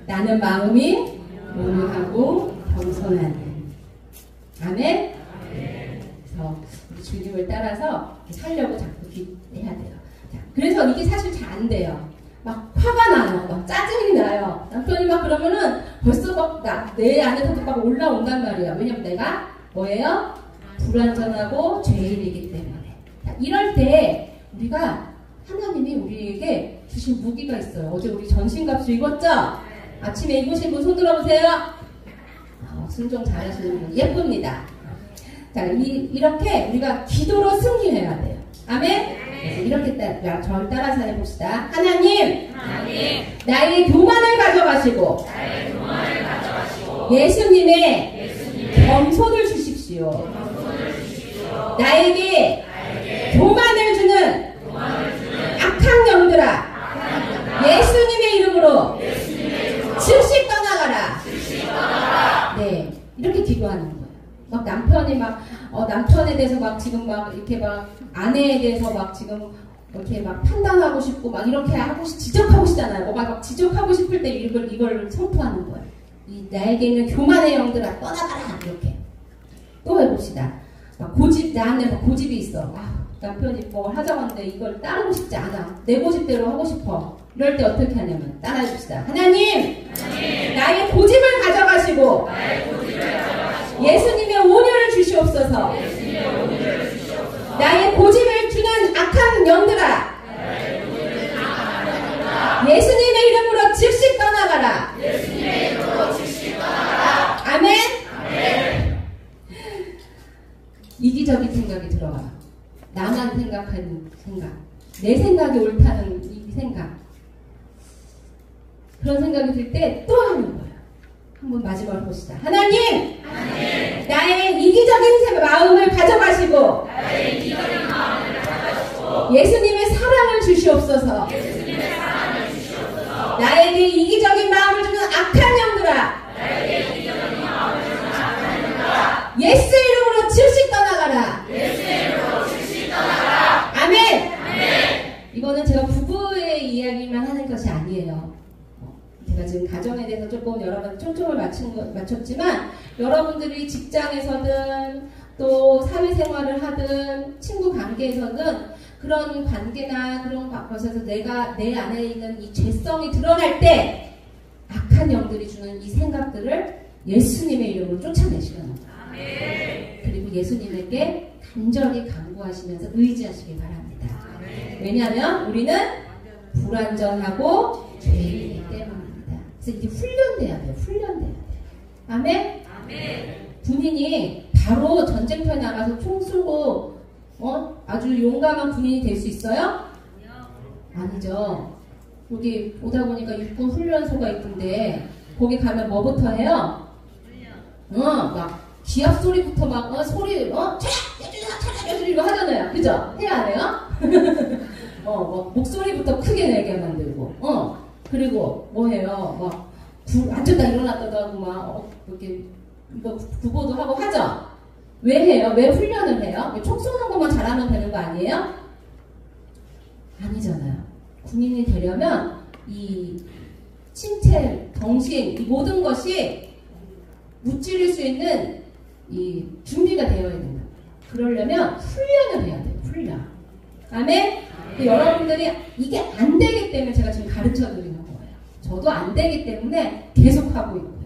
나는 마음이 온유하고 겸손하니. 아멘? 그래서 우리 주님을 따라서 살려고 자꾸 기도해야 돼요. 자, 그래서 이게 사실 잘 안 돼요. 막 화가 나요. 막 짜증이 나요. 남편이 막 그러면은 벌써 막 내 안에서도 막 올라온단 말이에요. 왜냐면 내가 뭐예요? 불완전하고 죄인이기 때문에. 자, 이럴 때 우리가 하나님이 우리에게 주신 무기가 있어요. 어제 우리 전신갑주 입었죠? 아침에 입으신 분 손 들어보세요. 순종 잘하시는 분 예쁩니다. 자, 이렇게 우리가 기도로 승리해야 돼요. 아멘? 그래서 이렇게 절 따라서 해봅시다. 하나님, 나의 교만을 가져가시고, 예수님의 겸손을 주십시오. 나에게 교만을 주는 악한 영들아, 예수님의 이름으로 즉시 떠나가라. 네, 이렇게 기도하는 거예요. 막 남편이 남편에 대해서 막 지금 막 이렇게 막 아내에 대해서 막 지금 이렇게 막 판단하고 싶고 막 이렇게 지적하고 싶잖아요. 뭐가 막 지적하고 싶을 때 이걸 선포하는 거예요. 나에게 있는 교만의 영들아 떠나가라. 이렇게 또 해봅시다. 막 나한테 막 고집이 있어. 남편이 뭐 하자고 하는데 이걸 따르고 싶지 않아. 내 고집대로 하고 싶어. 이럴 때 어떻게 하냐면 따라해봅시다. 하나님, 나의 고집을 가져가시고 예수님의 온유를 주시옵소서. 나의 고집을 주는 악한 영들아, 예수님의 이름으로 즉시 떠나가라. 아멘. 이기적인 생각이 들어와. 나만 생각하는 생각, 내 생각이 옳다는 이 생각, 그런 생각이 들 때 또 하는 거예요. 한번 마지막으로 봅시다. 하나님, 나의 이기적인 마음을 가져가시고, 예수님의 사랑을 주시옵소서. 나에게 이기적인 마음을 주는 악한 영들아, 예수 이름으로 즉시 떠나가라. 아멘. 이거는 제가 부부의 이야기만 하는 것이 아니에요. 제가 지금 가정에 대해서 조금 여러분 초점을 맞췄지만 여러분들이 직장에서든 또 사회생활을 하든 친구 관계에서는 그런 관계나 그런 것에서 내가 내 안에 있는 이 죄성이 드러날 때 악한 영들이 주는 이 생각들을 예수님의 이름으로 쫓아내시는 겁니다. 그리고 예수님에게 간절히 간구하시면서 의지하시기 바랍니다. 왜냐하면 우리는 불완전하고 죄인이기 때문입니다. 그래서 이제 훈련돼야 돼요. 훈련돼야 돼요. 아멘? 군인이 바로 전쟁터에 나가서 총 쏘고 아주 용감한 군인이 될 수 있어요? 아니죠. 여기 오다 보니까 육군 훈련소가 있던데 거기 가면 뭐부터 해요? 막 기합 소리부터 막 소리 차라 이거 하잖아요. 그죠? 해야 안 해요? 뭐 목소리부터 크게 내게 만들고 그리고 뭐 해요? 막 앉았다 일어났다도 하고 막 이렇게 이거 구보도 하고 하죠? 왜 해요? 왜 훈련을 해요? 총 쏘는 것만 잘하면 되는 거 아니에요? 아니잖아요. 군인이 되려면 이 신체, 정신, 이 모든 것이 무찌를 수 있는 이 준비가 되어야 된다. 그러려면 훈련을 해야 돼요. 훈련. 아멘? 여러분들이 이게 안 되기 때문에 제가 지금 가르쳐 드리는 거예요. 저도 안 되기 때문에 계속 하고 있고요.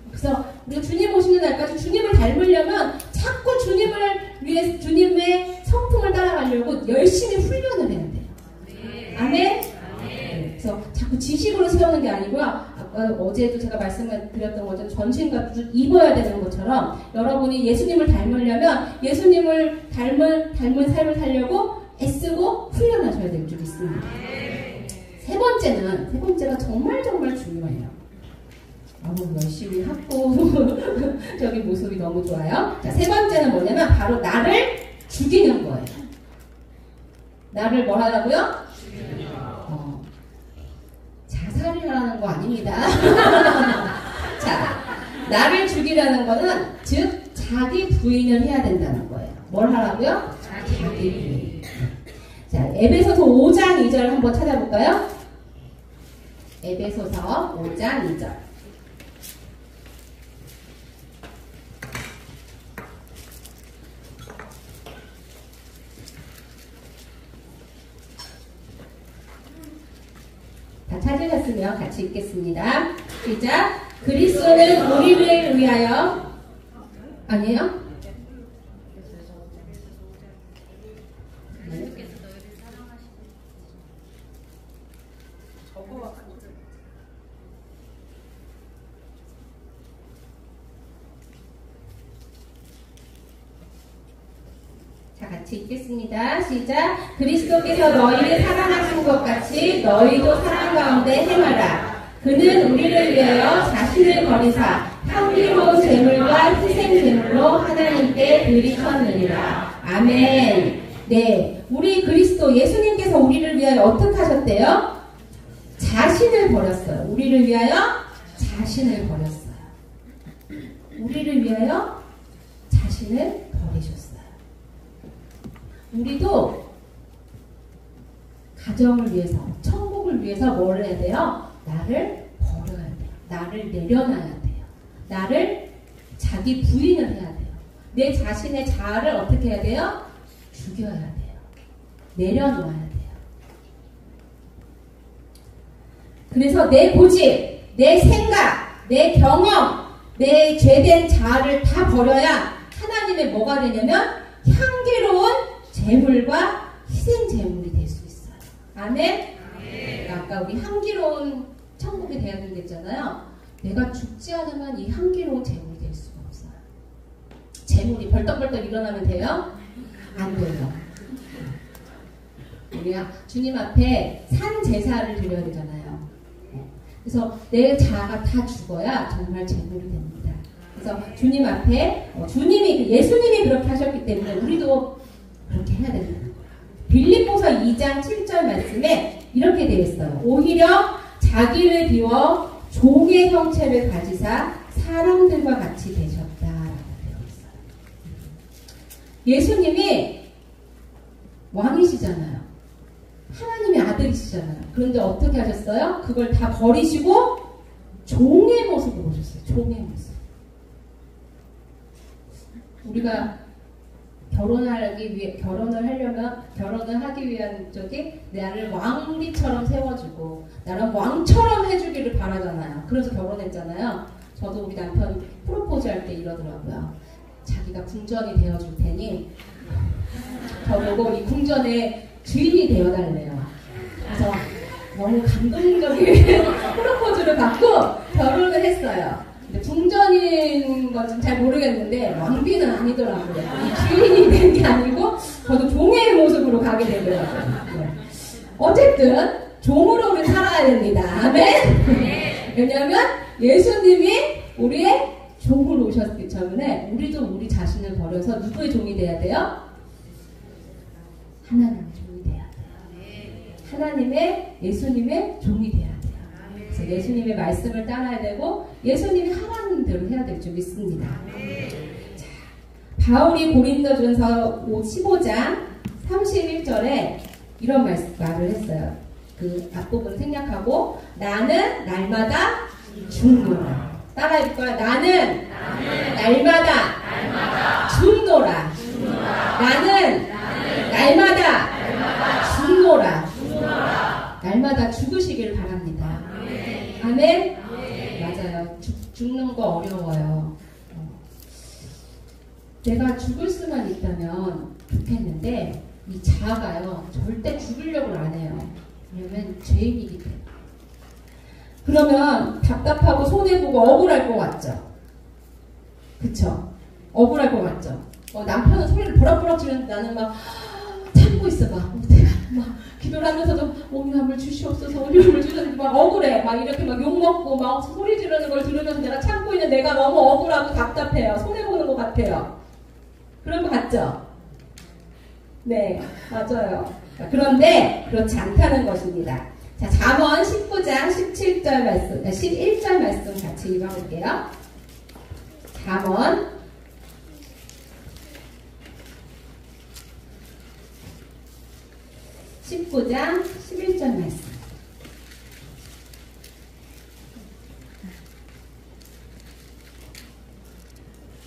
그래서 우리가 주님 오시는 날까지 주님을 닮으려면 자꾸 주님을 위해 주님의 성품을 따라가려고 열심히 훈련을 해야 돼요. 아멘? 그래서 자꾸 지식으로 세우는 게 아니고요. 아까 어제도 제가 말씀을 드렸던 것처럼 전신과 입어야 되는 것처럼 여러분이 예수님을 닮으려면 예수님을 닮은 삶을 살려고 애쓰고 훈련하셔야 될 줄 있습니다. 세 번째가 정말 중요해요. 너무 열심히 하고 저기 모습이 너무 좋아요. 자, 세 번째는 뭐냐면 바로 나를 죽이는 거예요. 나를 뭐 하라고요? 자살이라는 거 아닙니다. 자, 나를 죽이라는 거는 즉 자기 부인을 해야 된다는 거예요. 뭘 하라고요? 자기 부인. 자, 에베소서 5장 2절 한번 찾아볼까요? 에베소서 5장 2절. 다 찾으셨으면 같이 읽겠습니다. 시작. 그리스도는 우리를 위하여 아니에요? 자, 같이 읽겠습니다. 시작. 그리스도께서 너희를 사랑하신 것 같이 너희도 사랑 가운데 행하라. 그는 우리를 위하여 자신을 버리사 향기로운 제물과 희생 제물로 하나님께 드리셨느니라. 아멘. 네, 우리 그리스도 예수님께서 우리를 위하여 어떻게 하셨대요? 자신을 버렸어요. 우리를 위하여 자신을 버렸어요. 우리를 위하여 자신을 버리셨어요. 우리도 가정을 위해서, 천국을 위해서 뭘 해야 돼요? 나를 버려야 돼요. 나를 내려놔야 돼요. 나를 자기 부인을 해야 돼요. 내 자신의 자아를 어떻게 해야 돼요? 죽여야 돼요. 내려놓아야 돼요. 그래서 내 고집, 내 생각, 내 경험, 내 죄된 자아를 다 버려야 하나님의 뭐가 되냐면 향기로운 제물과 희생 제물이 될 수 있어요. 아멘? 아까 우리 향기로운 천국이 되어야 된댔잖아요. 내가 죽지 않으면 이 향기로운 제물이 될 수가 없어요. 제물이 벌떡벌떡 일어나면 돼요? 안 돼요. 우리가 주님 앞에 산 제사를 드려야 되잖아요. 그래서 내 자아가 다 죽어야 정말 제물이 됩니다. 그래서 주님 앞에 예수님이 그렇게 하셨기 때문에 우리도 그렇게 해야 된다는 거예요. 빌립보서 2장 7절 말씀에 이렇게 되어 있어요. 오히려 자기를 비워 종의 형체를 가지사 사람들과 같이 되셨다라고 되어 있어요. 예수님이 왕이시잖아요. 하나님의 아들이시잖아요. 그런데 어떻게 하셨어요? 그걸 다 버리시고 종의 모습을 보셨어요. 종의 모습. 우리가 결혼을 하기 위한 쪽이 나를 왕비처럼 세워주고 나를 왕처럼 해주기를 바라잖아요. 그래서 결혼했잖아요. 저도 우리 남편 프로포즈 할 때 이러더라고요. 자기가 궁전이 되어줄 테니 저보고 이 궁전의 주인이 되어달래요. 그래서 너무 감동적인 프로포즈를 받고 결혼을 했어요. 근데 궁전인 건지 잘 모르겠는데 왕비는 아니더라고요. 이 주인이 된 게 아니고 저도 종의 모습으로 가게 되더라고요. 네. 어쨌든 종으로 우리 살아야 됩니다. 아멘. 왜냐하면 예수님이 우리의 종으로 오셨기 때문에 우리도 우리 자신을 버려서 누구의 종이 돼야 돼요? 하나님의 종이 돼야 돼요. 하나님의 예수님의 종이 돼야 돼요. 그래서 예수님의 말씀을 따라야 되고 예수님이 하라는 대로 해야 될 줄 믿습니다. 자, 바울이 고린도전서 15장 31절에 이런 말을 했어요. 그 앞부분 생략하고 나는 날마다 죽노라. 따라해 볼까요? 나는 날마다 죽노라. 나는 날마다 죽노라. 날마다 죽으시길 바랍니다. 아멘? 맞아요. 죽는 거 어려워요. 내가 죽을 수만 있다면 좋겠는데 이 자아가요. 절대 죽으려고 안 해요. 왜냐면 죄인이기 때문에. 그러면 답답하고 손해보고 억울할 것 같죠? 그쵸? 억울할 것 같죠? 남편은 소리를 버럭버럭 지르는데 나는 막 참고 있어. 막 기도를 하면서도 오늘함을 주시옵소서 오늘함을 주시옵소서 막 억울해. 막 이렇게 막 욕먹고 막 소리 지르는 걸 들으면서 내가 참고 있는 내가 너무 억울하고 답답해요. 손해보는 것 같아요. 그런 것 같죠? 네, 맞아요. 그런데 그렇지 않다는 것입니다. 자, 잠언 19장 17절 말씀, 11절 말씀 같이 읽어볼게요. 잠언 19장 11절 말씀.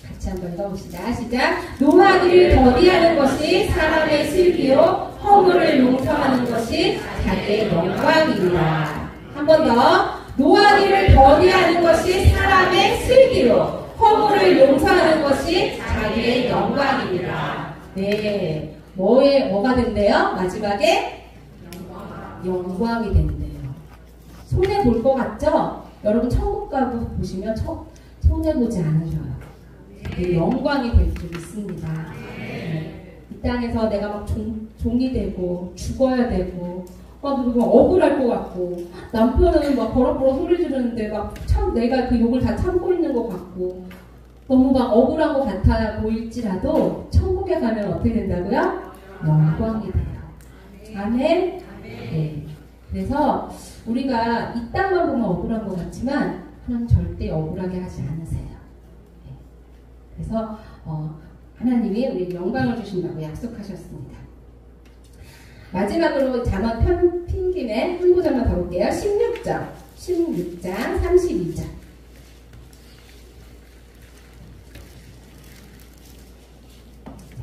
같이 한번 읽어봅시다. 시작. 노하기를 더디하는 것이 사람의 슬기요 허물을 용서하는 것이 자기의 영광이니라. 한 번 더. 노하기를 더디하는 것이 사람의 슬기로 허물을 용서하는 것이 자기의 영광이니라. 네. 뭐가 된대요? 마지막에 영광이 된대요. 손해 볼 것 같죠? 여러분 천국 가고 보시면 손해 보지 않으셔요. 영광이 될 줄 믿습니다. 네. 이 땅에서 내가 막 종이 되고 죽어야 되고 그리고 억울할 것 같고 남편은 막 버럭버럭 소리 지르는데 막 내가 그 욕을 다 참고 있는 것 같고 너무 막 억울한 것 같아 보일지라도 천국에 가면 어떻게 된다고요? 영광이 돼요. 아멘? 네. 그래서 우리가 이 땅만 보면 억울한 것 같지만 하나님 절대 억울하게 하지 않으세요. 네. 그래서 하나님이 우리 영광을 주신다고 약속하셨습니다. 마지막으로 잠언 핀 김에 한 구절만 더 볼게요. 16장 32절.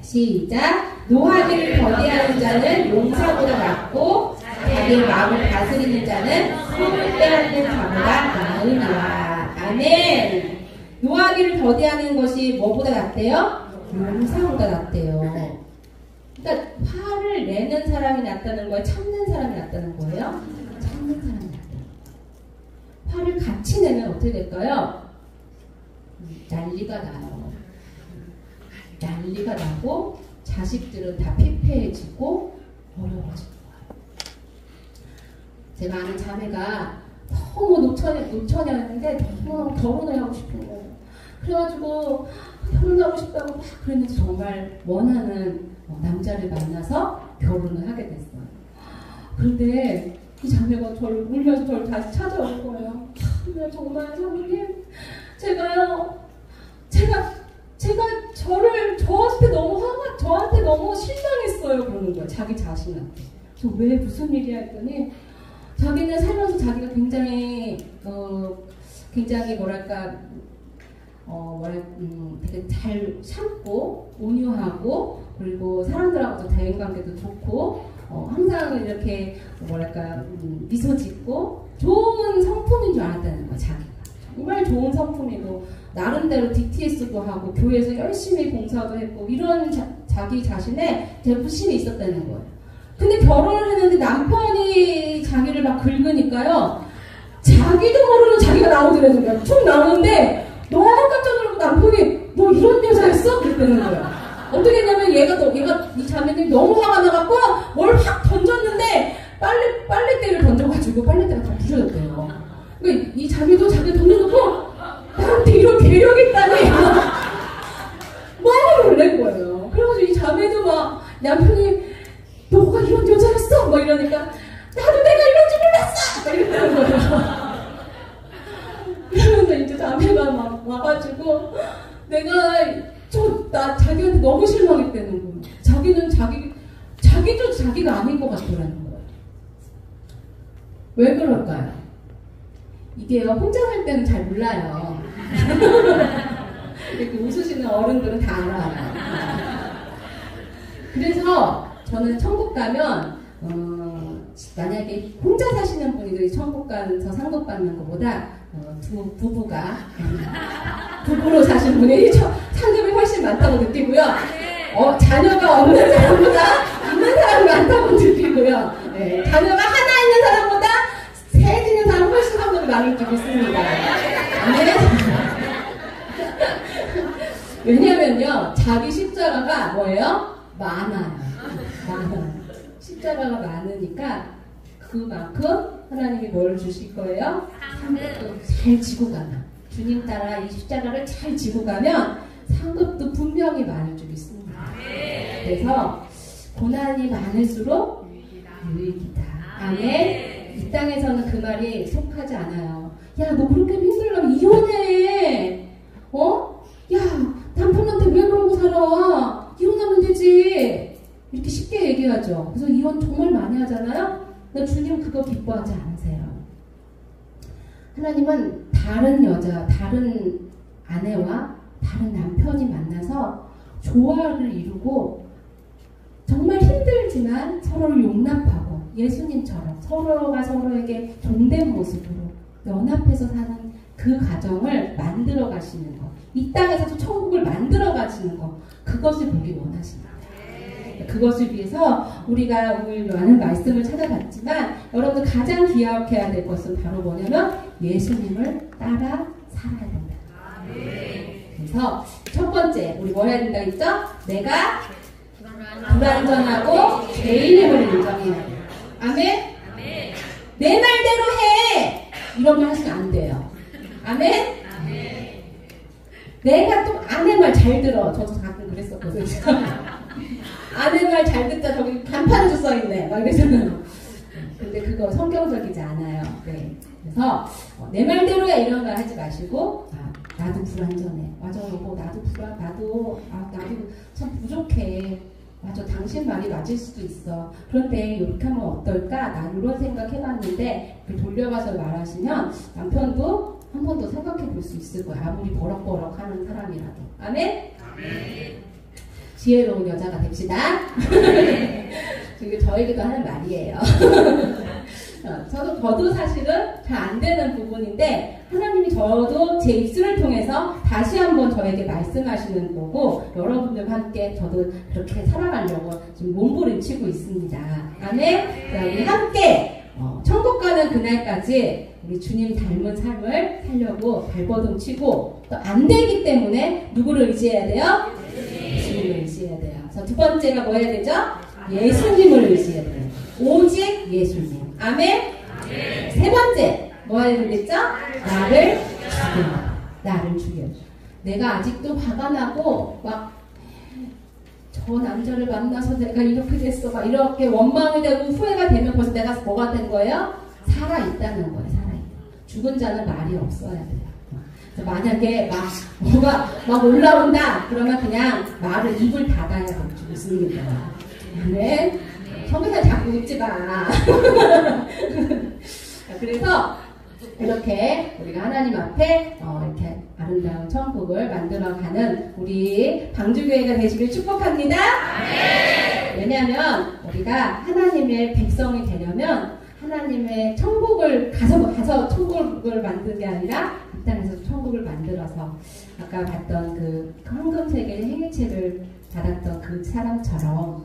시작. 노하기를 더디하는 자는 용사보다 낫고 자기 마음을 다스리는 자는 손을 빼앗는 자보다 나으리라. 아멘. 노하기를 더디하는 것이 뭐보다 낫대요? 용사보다 낫대요. 그러니까 화를 내는 사람이 낫다는 거예요? 참는 사람이 낫다는 거예요? 참는 사람이 낫다는 거예요. 화를 같이 내면 어떻게 될까요? 난리가 나요. 난리가 나고 자식들은 다 피폐해지고 어려워지는 거예요. 제가 아는 자매가 너무 노처녀였는데 너무 결혼을 하고 싶은 거예요. 그래가지고 결혼하고 싶다고 막 그랬는데 정말 원하는 남자를 만나서 결혼을 하게 됐어요. 그런데 그 자매가 저를 울면서 저를 다시 찾아온 거예요. 정말 사모님 제가 저한테 너무 실망했어요. 그러는 거예요. 자기 자신한테. 저 왜 무슨 일이야 했더니 자기는 살면서 자기가 굉장히 뭐랄까 되게 잘 참고 온유하고 그리고 사람들하고도 대인관계도 좋고 항상 이렇게 뭐랄까 미소 짓고 좋은 성품인 줄 알았다는 거야. 자기가 정말 좋은 성품이고 나름대로 DTS도 하고 교회에서 열심히 봉사도 했고 이런 자기 자신에 자부심이 있었다는 거예요. 근데 결혼을 했는데 남편이 자기를 막 긁으니까요. 자기도 모르는 자기가 나오더라는 거야. 툭 나오는데 너무 깜짝 놀라고 남편이 너 이런 여자였어? 그랬다는 거야. 어떻게 했냐면 얘가 이 자매님이 너무 화가 나갖고 뭘 확 던졌는데 빨래대를 던져가지고 빨래대가 다 부셔졌대요. 그러니까 이 자매도 자기 던져놓고 나한테 이런 괴력이 있다니 너무 놀란 거예요. 그래가지고 이 자매도 막 남편이 너가 이런 여자였어? 막 이러니까 나도 내가 이런 줄 몰랐어! 막 이랬다는 거예요. 그러면서 이제 자매가 막 와가지고 내가 자기한테 너무 실망했다는 거예요. 자기도 자기가 아닌 것 같더라는 거예요. 왜 그럴까요? 이게요, 혼자 살 때는 잘 몰라요. 이렇게 웃으시는 어른들은 다 알아요. 그래서 저는 천국 가면, 만약에 혼자 사시는 분들이 천국 가서 상급 받는 것보다 부부로 사신 분이 상급이 훨씬 많다고 느끼고요. 자녀가 없는 사람보다 있는 사람이 많다고 느끼고요. 네, 자녀가 하나 있는 사람보다 셋 있는 사람 훨씬 상급이 많을 줄 믿습니다. 왜냐면요, 자기 십자가가 뭐예요? 많아요. 십자가가 많으니까 그만큼 하나님이 뭘 주실 거예요? 상급도 잘 지고 가면, 주님 따라 이 십자가를 잘 지고 가면 상급도 분명히 많을 줄 믿습니다. 그래서 고난이 많을수록 유익이다. 아멘. 이 땅에서는 그 말이 속하지 않아요. 야, 너 그렇게 힘들려면 이혼해. 야, 남편한테 왜 그러고 살아? 이혼하면 되지. 이렇게 쉽게 얘기하죠. 그래서 이혼 정말 많이 하잖아요. 근데 주님 그거 기뻐하지 않으세요. 하나님은 다른 여자, 다른 아내와 다른 남편이 만나서 조화를 이루고 정말 힘들지만 서로를 용납하고 예수님처럼 서로가 서로에게 종된 모습으로 연합해서 사는 그 가정을 만들어 가시는 것, 이 땅에서도 천국을 만들어 가시는 것, 그것을 보기 원하십니다. 그것을 위해서 우리가 오늘 많은 말씀을 찾아봤지만 여러분들 가장 기억해야 될 것은 바로 뭐냐면 예수님을 따라 살아야 된다. 그래서 첫 번째 우리 뭐 해야 된다 했죠? 내가 불완전하고 죄인임을 인정해야 돼요. 아멘? 내 말대로 해! 이런 말 하시면 안 돼요. 아멘? 내가 또 아내 말 잘 들어. 저도 가끔 그랬었거든요. 아내 말 잘 듣자 저기 간판에도 써있네 막 이러잖아요. 근데 그거 성경적이지 않아요. 네. 그래서 내 말대로야 이런 말 하지 마시고 나도 불완전해. 맞아, 여보 나도 나도 참 부족해. 맞아, 당신 말이 맞을 수도 있어. 그런데 이렇게 하면 어떨까? 난 이런 생각 해봤는데 돌려가서 말하시면 남편도 한 번 더 생각해 볼 수 있을 거야. 아무리 버럭버럭 하는 사람이라도. 아멘? 지혜로운 여자가 됩시다. 지금 저에게도 하는 말이에요. 저도 사실은 잘 안 되는 부분인데 하나님이 저도 제 입술을 통해서 다시 한번 저에게 말씀하시는 거고 여러분들과 함께 저도 그렇게 살아가려고 지금 몸부림치고 있습니다. 아멘? 우리 함께 천국 가는 그날까지 우리 주님 닮은 삶을 살려고 발버둥 치고 또 안 되기 때문에 누구를 의지해야 돼요? 예수님을 의지해야 돼요. 그래서 두 번째가 뭐 해야 되죠? 예수님을 의지해야 돼요. 오직 예수님. 아멘? 세 번째 뭐 해야 되겠죠? 나를 죽여. 내가 아직도 화가 나고 막 저 남자를 만나서 내가 이렇게 됐어 막 이렇게 원망이 되고 후회가 되면 벌써 내가 뭐가 된 거예요? 살아있다는 거예요. 살아있다. 죽은 자는 말이 없어야 돼요. 만약에 뭐가 올라온다 그러면 그냥 말을 입을 닫아야 될 줄 믿습니다. 아멘. 성경에 자꾸 웃지 마. 그래서 이렇게 우리가 하나님 앞에 이렇게 아름다운 천국을 만들어가는 우리 방주교회가 되시길 축복합니다. 왜냐하면 우리가 하나님의 백성이 되려면 하나님의 천국을 가서 천국을 만든 게 아니라 이 땅에서 천국을 만들어서 아까 봤던 그 황금세계 행위체를 받았던 그 사람처럼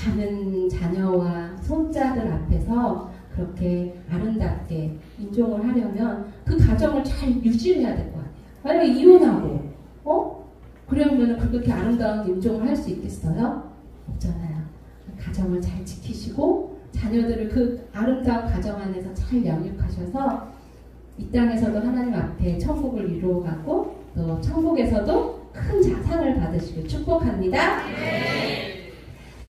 많은 자녀와 손자들 앞에서 그렇게 아름답게 인종을 하려면 그 가정을 잘 유지해야 될 거 아니에요. 만약에 이혼하고 그러면 그렇게 아름다운 인종을 할 수 있겠어요? 없잖아요. 가정을 잘 지키시고 자녀들을 그 아름다운 가정 안에서 잘 양육하셔서 이 땅에서도 하나님 앞에 천국을 이루어가고 또 천국에서도 큰 자상을 받으시길 축복합니다.